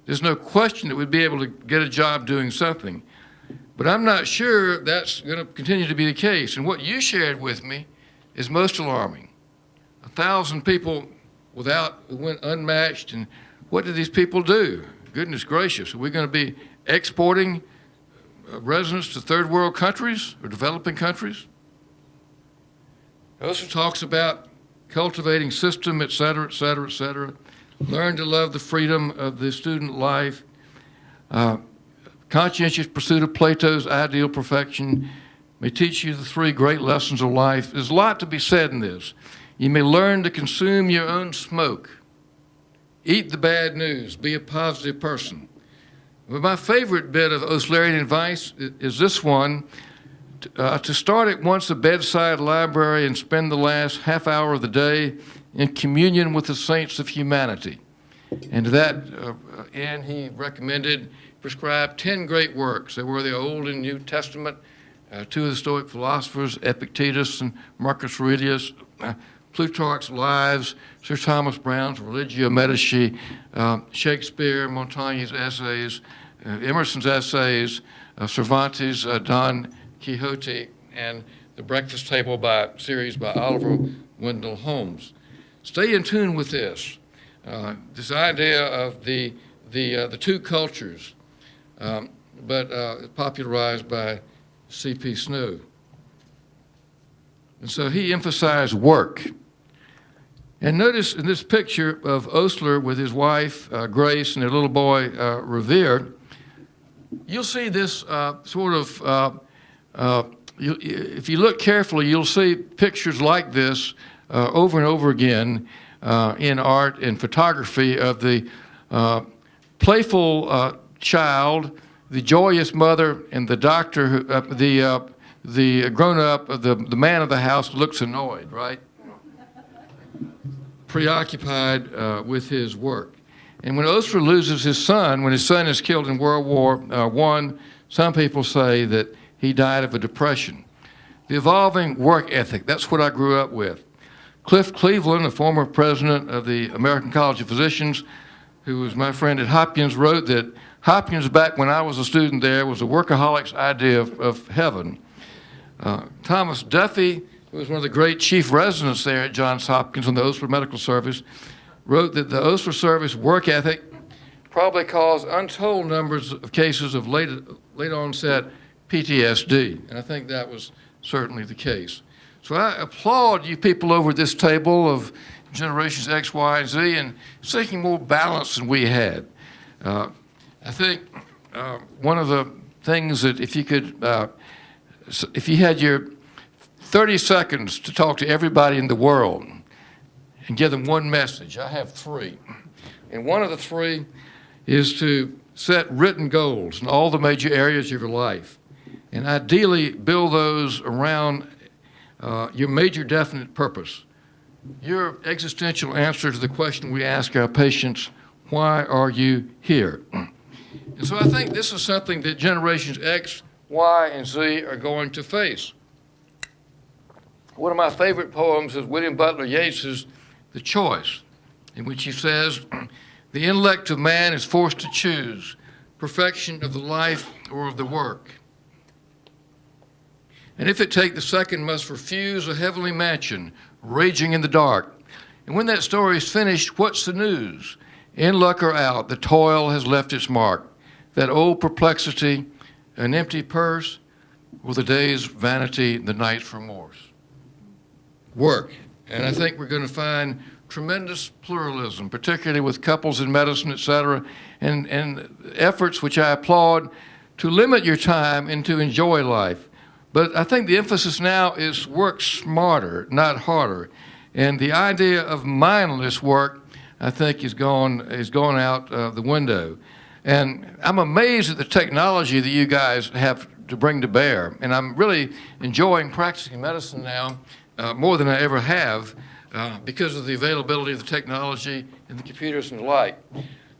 There's no question that we'd be able to get a job doing something. But I'm not sure that's going to continue to be the case. And what you shared with me is most alarming. 1,000 people went unmatched, and what did these people do? Goodness gracious, are we going to be exporting residents to third world countries or developing countries? He also talks about cultivating system, et cetera, et cetera, et cetera. Learn to love the freedom of the student life. Conscientious pursuit of Plato's ideal perfection may teach you the three great lessons of life. There's a lot to be said in this. You may learn to consume your own smoke. Eat the bad news. Be a positive person. But my favorite bit of Oslerian advice is this one, to start at once a bedside library and spend the last half hour of the day in communion with the saints of humanity. And to that end, he prescribed 10 great works. They were the Old and New Testament, two of the Stoic philosophers, Epictetus and Marcus Aurelius, Plutarch's Lives, Sir Thomas Browne's Religio Medici, Shakespeare, Montaigne's essays, Emerson's essays, Cervantes' Don Quixote, and The Breakfast Table series by Oliver Wendell Holmes. Stay in tune with this. This idea of the two cultures, but popularized by C.P. Snow. And so he emphasized work. And notice in this picture of Osler with his wife, Grace, and their little boy, Revere, you'll see this if you look carefully, you'll see pictures like this over and over again in art and photography of the playful child, the joyous mother, and the doctor, the grown-up, the man of the house looks annoyed, right? Preoccupied with his work. And when Osler loses his son, when his son is killed in World War I, some people say that he died of a depression. The evolving work ethic, that's what I grew up with. Cliff Cleveland, a former president of the American College of Physicians, who was my friend at Hopkins, wrote that Hopkins, back when I was a student there, was a workaholic's idea of heaven. Thomas Duffy, who was one of the great chief residents there at Johns Hopkins on the Osler Medical Service, wrote that the Osler Service work ethic probably caused untold numbers of cases of late onset PTSD, and I think that was certainly the case. So I applaud you people over this table of generations X, Y, and Z and seeking more balance than we had. I think one of the things that if you had your 30 seconds to talk to everybody in the world and give them one message. I have three. And one of the three is to set written goals in all the major areas of your life. And ideally build those around your major definite purpose. Your existential answer to the question we ask our patients, why are you here? And so I think this is something that generations X, Y, and Z are going to face. One of my favorite poems is William Butler Yeats's The Choice, in which he says, the intellect of man is forced to choose perfection of the life or of the work. And if it take the second, must refuse a heavenly mansion, raging in the dark. And when that story is finished, what's the news? In luck or out, the toil has left its mark. That old perplexity, an empty purse, or the day's vanity, the night's remorse. Work. And I think we're going to find tremendous pluralism, particularly with couples in medicine, et cetera, and efforts which I applaud to limit your time and to enjoy life. But I think the emphasis now is work smarter, not harder. And the idea of mindless work, I think, is gone out the window. And I'm amazed at the technology that you guys have to bring to bear. And I'm really enjoying practicing medicine now more than I ever have because of the availability of the technology and the computers and the like.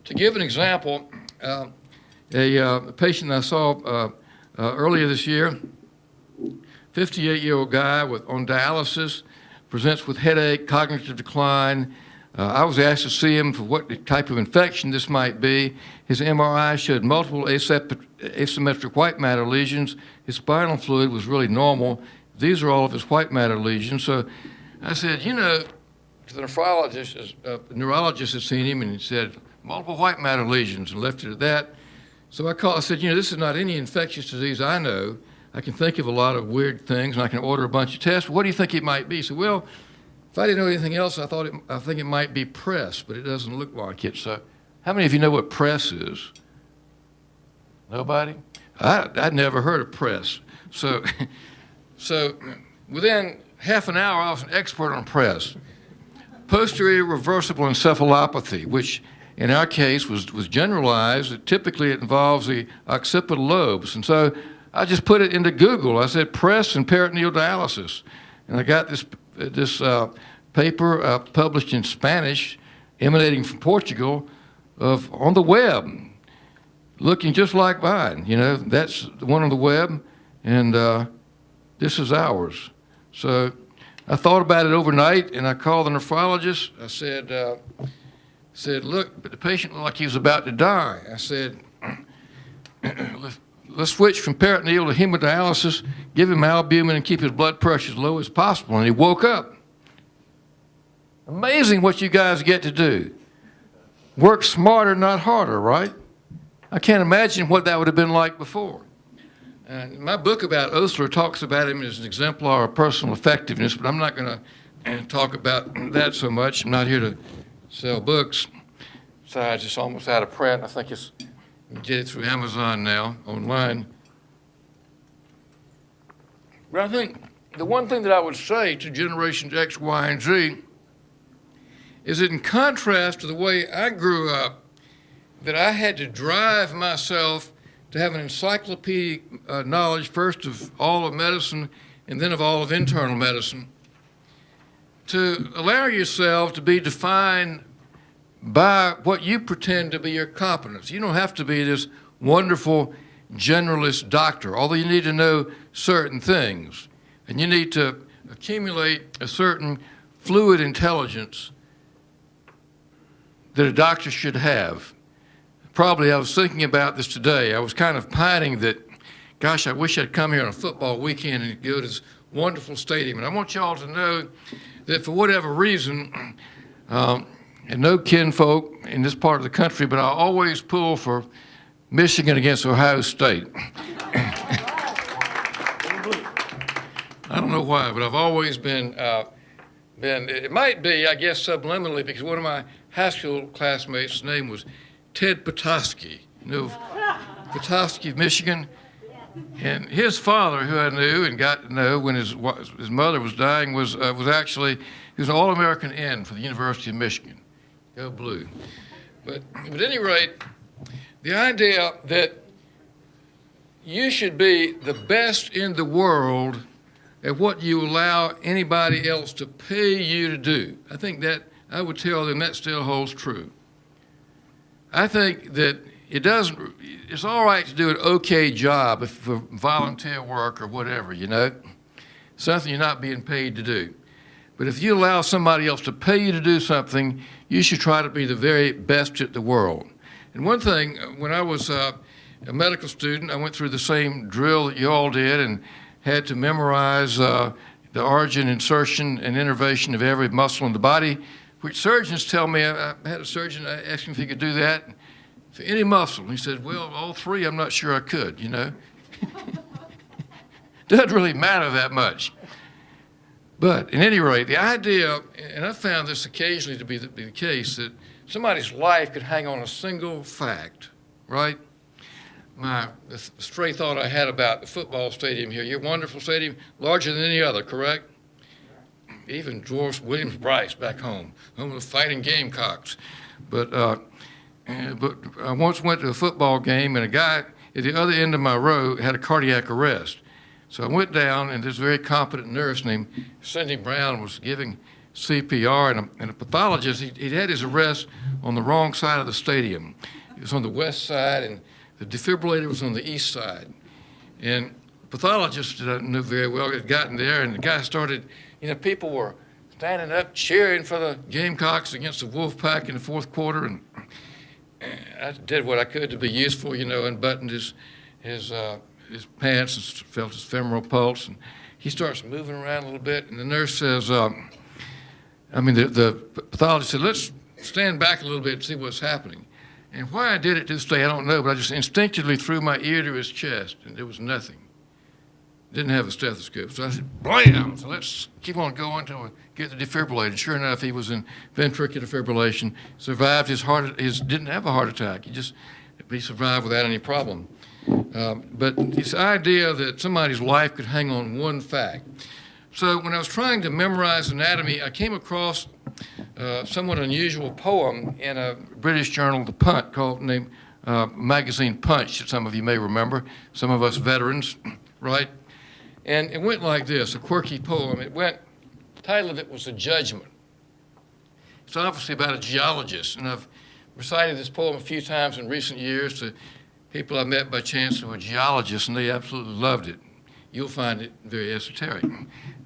To give an example, a patient I saw earlier this year, 58-year-old guy on dialysis, presents with headache, cognitive decline. I was asked to see him for what type of infection this might be. His MRI showed multiple asymmetric white matter lesions. His spinal fluid was really normal. These are all of his white matter lesions. So I said, you know, to the nephrologist, neurologist had seen him and he said, multiple white matter lesions, and left it at that. So I said, you know, this is not any infectious disease I know. I can think of a lot of weird things, and I can order a bunch of tests. What do you think it might be? He said, well, if I didn't know anything else, I think it might be press, but it doesn't look like it. So how many of you know what press is? Nobody? I'd never heard of press. So within half an hour, I was an expert on press. Posterior reversible encephalopathy, which in our case was generalized. Typically, it involves the occipital lobes. And so I just put it into Google. I said press and peritoneal dialysis. And I got this paper published in Spanish, emanating from Portugal, on the web, looking just like mine. You know, that's the one on the web, and this is ours. So I thought about it overnight, and I called the nephrologist. I said, look, but the patient looked like he was about to die. I said, let's switch from peritoneal to hemodialysis, give him albumin, and keep his blood pressure as low as possible. And he woke up. Amazing what you guys get to do. Work smarter, not harder, right? I can't imagine what that would have been like before. And my book about Osler talks about him as an exemplar of personal effectiveness, but I'm not going to talk about that so much. I'm not here to sell books. Besides, it's almost out of print. I think you can get it through Amazon now, online. But I think the one thing that I would say to generations X, Y, and Z is that in contrast to the way I grew up, that I had to drive myself to have an encyclopedic knowledge, first of all of medicine and then of all of internal medicine, to allow yourself to be defined by what you pretend to be your competence. You don't have to be this wonderful generalist doctor, although you need to know certain things. And you need to accumulate a certain fluid intelligence that a doctor should have. Probably I was thinking about this today. I was kind of pining that, gosh, I wish I'd come here on a football weekend and go to this wonderful stadium. And I want y'all to know that for whatever reason, and no kinfolk in this part of the country, but I always pull for Michigan against Ohio State. I don't know why, but I've always been, it might be, I guess, subliminally, because one of my high school classmates, his name was Ted Petoskey, you know, Petoskey, Michigan. And his father, who I knew and got to know when his mother was dying, was actually He was an All-American N for the University of Michigan. Go Blue. But at any rate, the idea that you should be the best in the world at what you allow anybody else to pay you to do, I think that I would tell them that still holds true. I think that it's all right to do an okay job for volunteer work or whatever, you know, something you're not being paid to do. But if you allow somebody else to pay you to do something, you should try to be the very best at the world. And one thing, when I was a medical student, I went through the same drill that you all did and had to memorize the origin, insertion, and innervation of every muscle in the body, which surgeons tell me. I had a surgeon, I asked him if he could do that for any muscle. He said, well, all three, I'm not sure I could, you know. Doesn't really matter that much. But at any rate, the idea, and I found this occasionally to be the case, that somebody's life could hang on a single fact, right? The stray thought I had about the football stadium here, your wonderful stadium, larger than any other, correct? Even dwarfs Williams-Brice back home of the Fighting Gamecocks. But I once went to a football game, and a guy at the other end of my row had a cardiac arrest. So I went down, and this very competent nurse named Cindy Brown was giving CPR, and a pathologist, he'd had his arrest on the wrong side of the stadium. It was on the west side, and the defibrillator was on the east side. And the pathologist that I knew very well had gotten there, and the guy started, you know, people were standing up cheering for the Gamecocks against the Wolfpack in the fourth quarter, and I did what I could to be useful, you know, unbuttoned his pants and felt his femoral pulse, and he starts moving around a little bit, and the nurse says, the pathologist said, let's stand back a little bit and see what's happening. And why I did it to this day, I don't know, but I just instinctively threw my ear to his chest, and there was nothing. Didn't have a stethoscope. So I said, blam! So let's keep on going until we get the defibrillator. Sure enough, he was in ventricular fibrillation, survived didn't have a heart attack. He survived without any problem. But this idea that somebody's life could hang on one fact. So when I was trying to memorize anatomy, I came across a somewhat unusual poem in a British journal, The Punt, named magazine Punch, that some of you may remember, some of us veterans, right? And it went like this, a quirky poem. The title of it was A Judgment. It's obviously about a geologist, and I've recited this poem a few times in recent years to people I met by chance who were geologists, and they absolutely loved it. You'll find it very esoteric.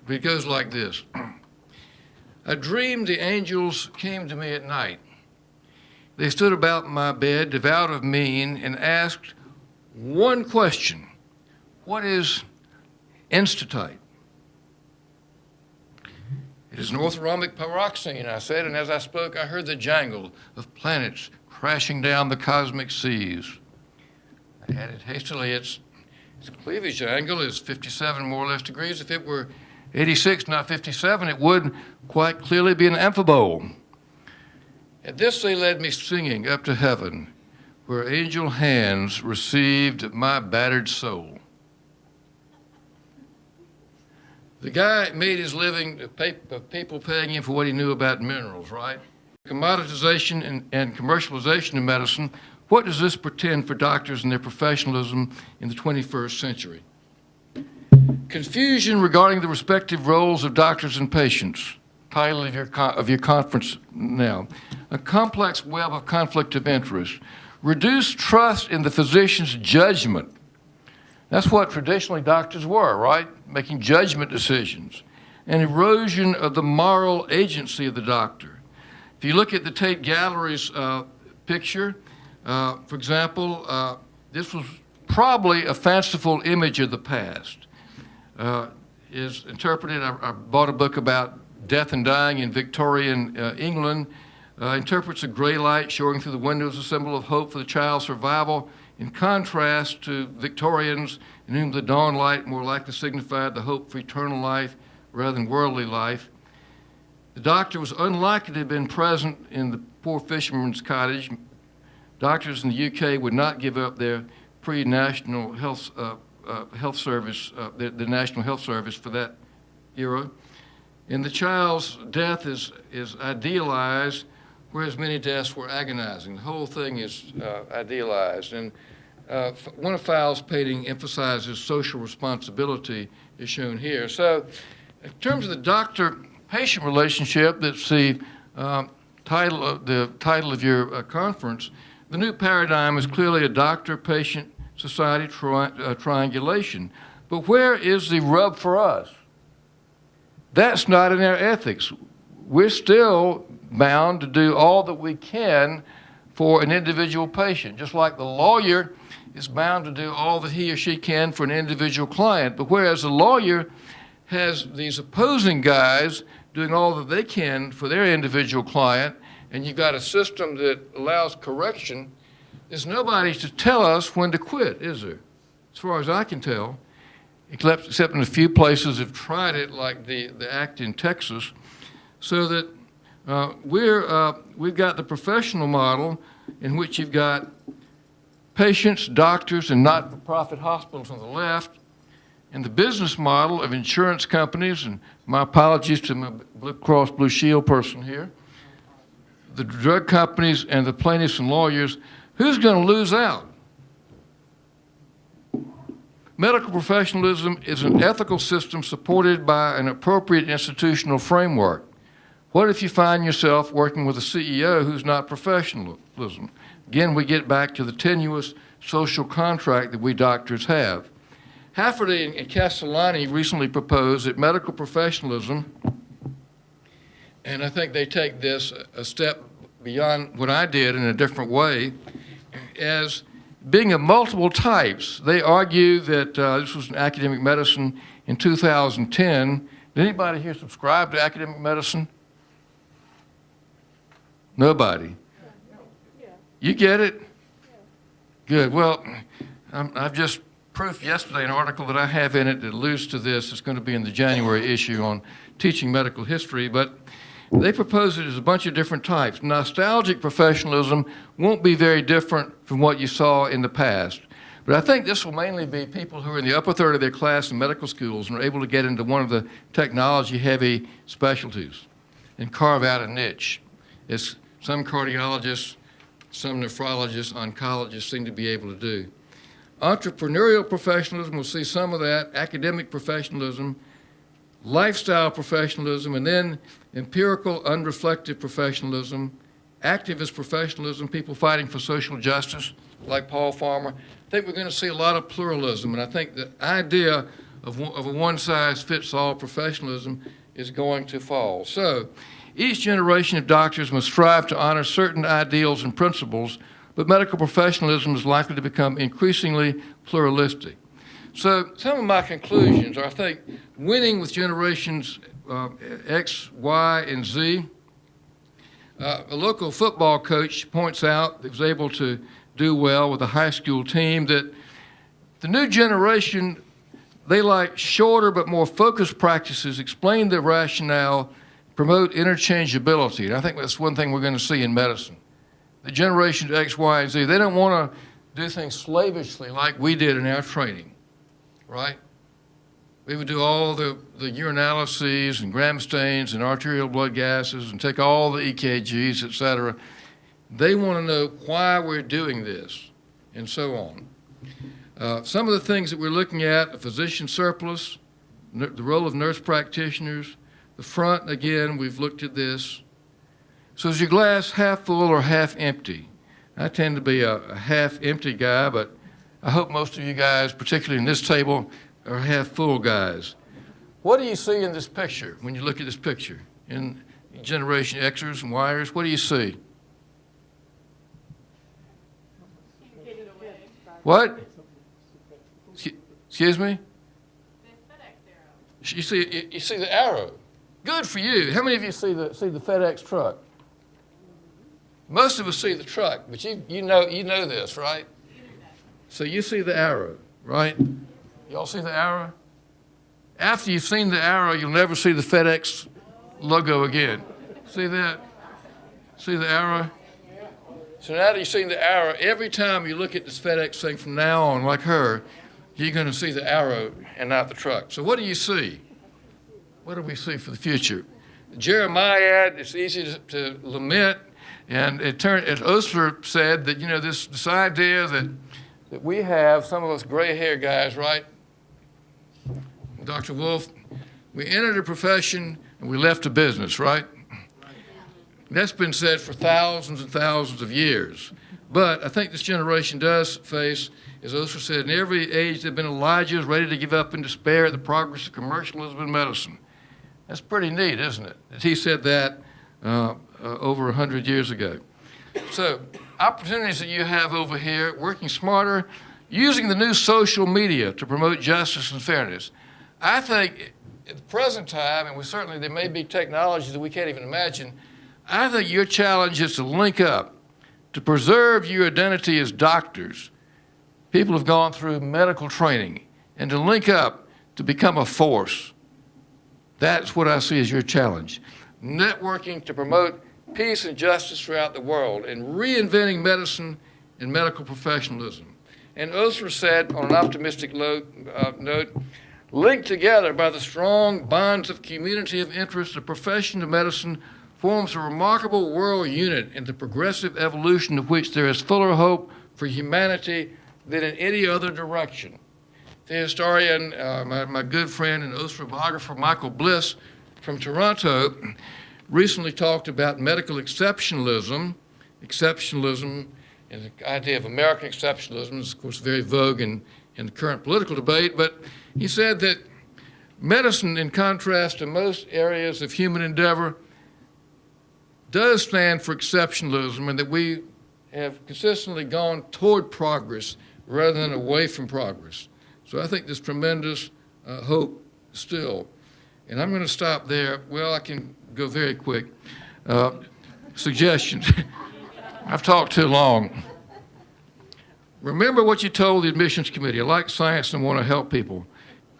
But it goes like this. I dreamed the angels came to me at night. They stood about my bed, devout of mien, and asked one question. What is enstatite? It is an orthorhombic pyroxene, I said, and as I spoke, I heard the jangle of planets crashing down the cosmic seas. I added hastily, its cleavage angle is 57 more or less degrees. If it were 86, not 57, it would quite clearly be an amphibole. At this they led me singing up to heaven, where angel hands received my battered soul. The guy made his living of people paying him for what he knew about minerals, right? Commoditization and commercialization of medicine. What does this portend for doctors and their professionalism in the 21st century? Confusion regarding the respective roles of doctors and patients. Title of your conference now. A complex web of conflict of interest. Reduced trust in the physician's judgment. That's what traditionally doctors were, right? Making judgment decisions. An erosion of the moral agency of the doctor. If you look at the Tate Gallery's picture, for example, this was probably a fanciful image of the past. Is interpreted, I bought a book about death and dying in Victorian England, interprets a gray light showing through the windows a symbol of hope for the child's survival, in contrast to Victorians in whom the dawn light more likely signified the hope for eternal life rather than worldly life. The doctor was unlikely to have been present in the poor fisherman's cottage. Doctors in the UK would not give up their pre-national health service, the National Health Service for that era. And the child's death is idealized, whereas many deaths were agonizing. The whole thing is idealized. And one of Fildes' painting emphasizes social responsibility, is shown here. So in terms of the doctor-patient relationship, that's the title of your conference, the new paradigm is clearly a doctor-patient society triangulation. But where is the rub for us? That's not in our ethics. We're still bound to do all that we can for an individual patient, just like the lawyer is bound to do all that he or she can for an individual client. But whereas the lawyer has these opposing guys doing all that they can for their individual client, and you've got a system that allows correction, there's nobody to tell us when to quit, is there? As far as I can tell, except in a few places have tried it, like the act in Texas, so that we've got the professional model in which you've got patients, doctors, and not-for-profit hospitals on the left, and the business model of insurance companies, and my apologies to my Blue Cross Blue Shield person here, the drug companies and the plaintiffs and lawyers. Who's going to lose out? Medical professionalism is an ethical system supported by an appropriate institutional framework. What if you find yourself working with a CEO who's not professionalism? Again, we get back to the tenuous social contract that we doctors have. Hafferty and Castellani recently proposed that medical professionalism, and I think they take this a step beyond what I did in a different way, as being of multiple types. They argue that this was in academic medicine in 2010. Did anybody here subscribe to academic medicine? Nobody. You get it? Good. Well, I've just proofed yesterday an article that I have in it that alludes to this. It's going to be in the January issue on teaching medical history, but they propose it as a bunch of different types. Nostalgic professionalism won't be very different from what you saw in the past. But I think this will mainly be people who are in the upper third of their class in medical schools and are able to get into one of the technology-heavy specialties and carve out a niche, as some cardiologists, some nephrologists, oncologists seem to be able to do. Entrepreneurial professionalism, we'll see some of that, academic professionalism, lifestyle professionalism, and then empirical, unreflective professionalism, activist professionalism, people fighting for social justice, like Paul Farmer. I think we're going to see a lot of pluralism, and I think the idea of a one-size-fits-all professionalism is going to fall. So each generation of doctors must strive to honor certain ideals and principles, but medical professionalism is likely to become increasingly pluralistic. So some of my conclusions are, I think, winning with generations X, Y, and Z. A local football coach points out that was able to do well with a high school team that the new generation, they like shorter but more focused practices, explain the rationale, promote interchangeability. And I think that's one thing we're going to see in medicine. The generations X, Y, and Z, they don't want to do things slavishly like we did in our training, right? We would do all the urinalyses and gram stains and arterial blood gases and take all the EKGs, et cetera. They want to know why we're doing this and so on. Some of the things that we're looking at, a physician surplus, the role of nurse practitioners, the front, again, we've looked at this. So is your glass half full or half empty? I tend to be a half empty guy, but I hope most of you guys, particularly in this table, are half full guys. What do you see in this picture when you look at this picture? In Generation Xers and Yers, what do you see? What? Excuse me? You see the arrow. Good for you. How many of you see the FedEx truck? Most of us see the truck, but you know this, right? So you see the arrow, right? Y'all see the arrow? After you've seen the arrow, you'll never see the FedEx logo again. See that? See the arrow? So now that you've seen the arrow, every time you look at this FedEx thing from now on, like her, you're going to see the arrow and not the truck. So what do you see? what do we see for the future? Jeremiah, it's easy to lament, and it turned, as Osler said, that, this idea that we have, some of us gray-haired guys, right? Dr. Wolf, we entered a profession and we left a business, right? That's been said for thousands and thousands of years. But I think this generation does face, as Osler said, in every age there have been Elijahs ready to give up in despair at the progress of commercialism in medicine. That's pretty neat, isn't it? He said that over 100 years ago. So opportunities that you have over here, working smarter, using the new social media to promote justice and fairness. I think at the present time, and there may be technologies that we can't even imagine, I think your challenge is to link up, to preserve your identity as doctors. People have gone through medical training, and to link up to become a force. That's what I see as your challenge. Networking to promote peace and justice throughout the world, and reinventing medicine and medical professionalism. And Osler said, on an optimistic note, linked together by the strong bonds of community of interest, the profession of medicine forms a remarkable world unit in the progressive evolution of which there is fuller hope for humanity than in any other direction. The historian, my good friend and Osler biographer, Michael Bliss from Toronto, recently talked about medical exceptionalism. Exceptionalism and the idea of American exceptionalism is, of course, very vogue in the current political debate, but he said that medicine, in contrast to most areas of human endeavor, does stand for exceptionalism, and that we have consistently gone toward progress rather than away from progress. So I think there's tremendous hope still. And I'm going to stop there. Well, I can go very quick. Suggestions. I've talked too long. Remember what you told the admissions committee. I like science and want to help people.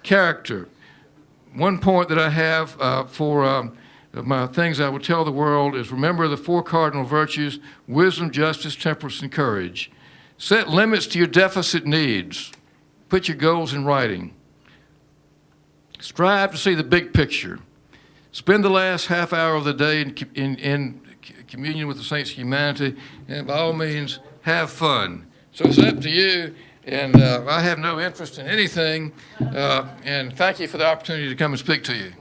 Character. One point that I have for my things I would tell the world is remember the 4 cardinal virtues: wisdom, justice, temperance, and courage. Set limits to your deficit needs. Put your goals in writing. Strive to see the big picture. Spend the last half hour of the day in communion with the saints of humanity, and by all means, have fun. So it's up to you, and I have no interest in anything, and thank you for the opportunity to come and speak to you.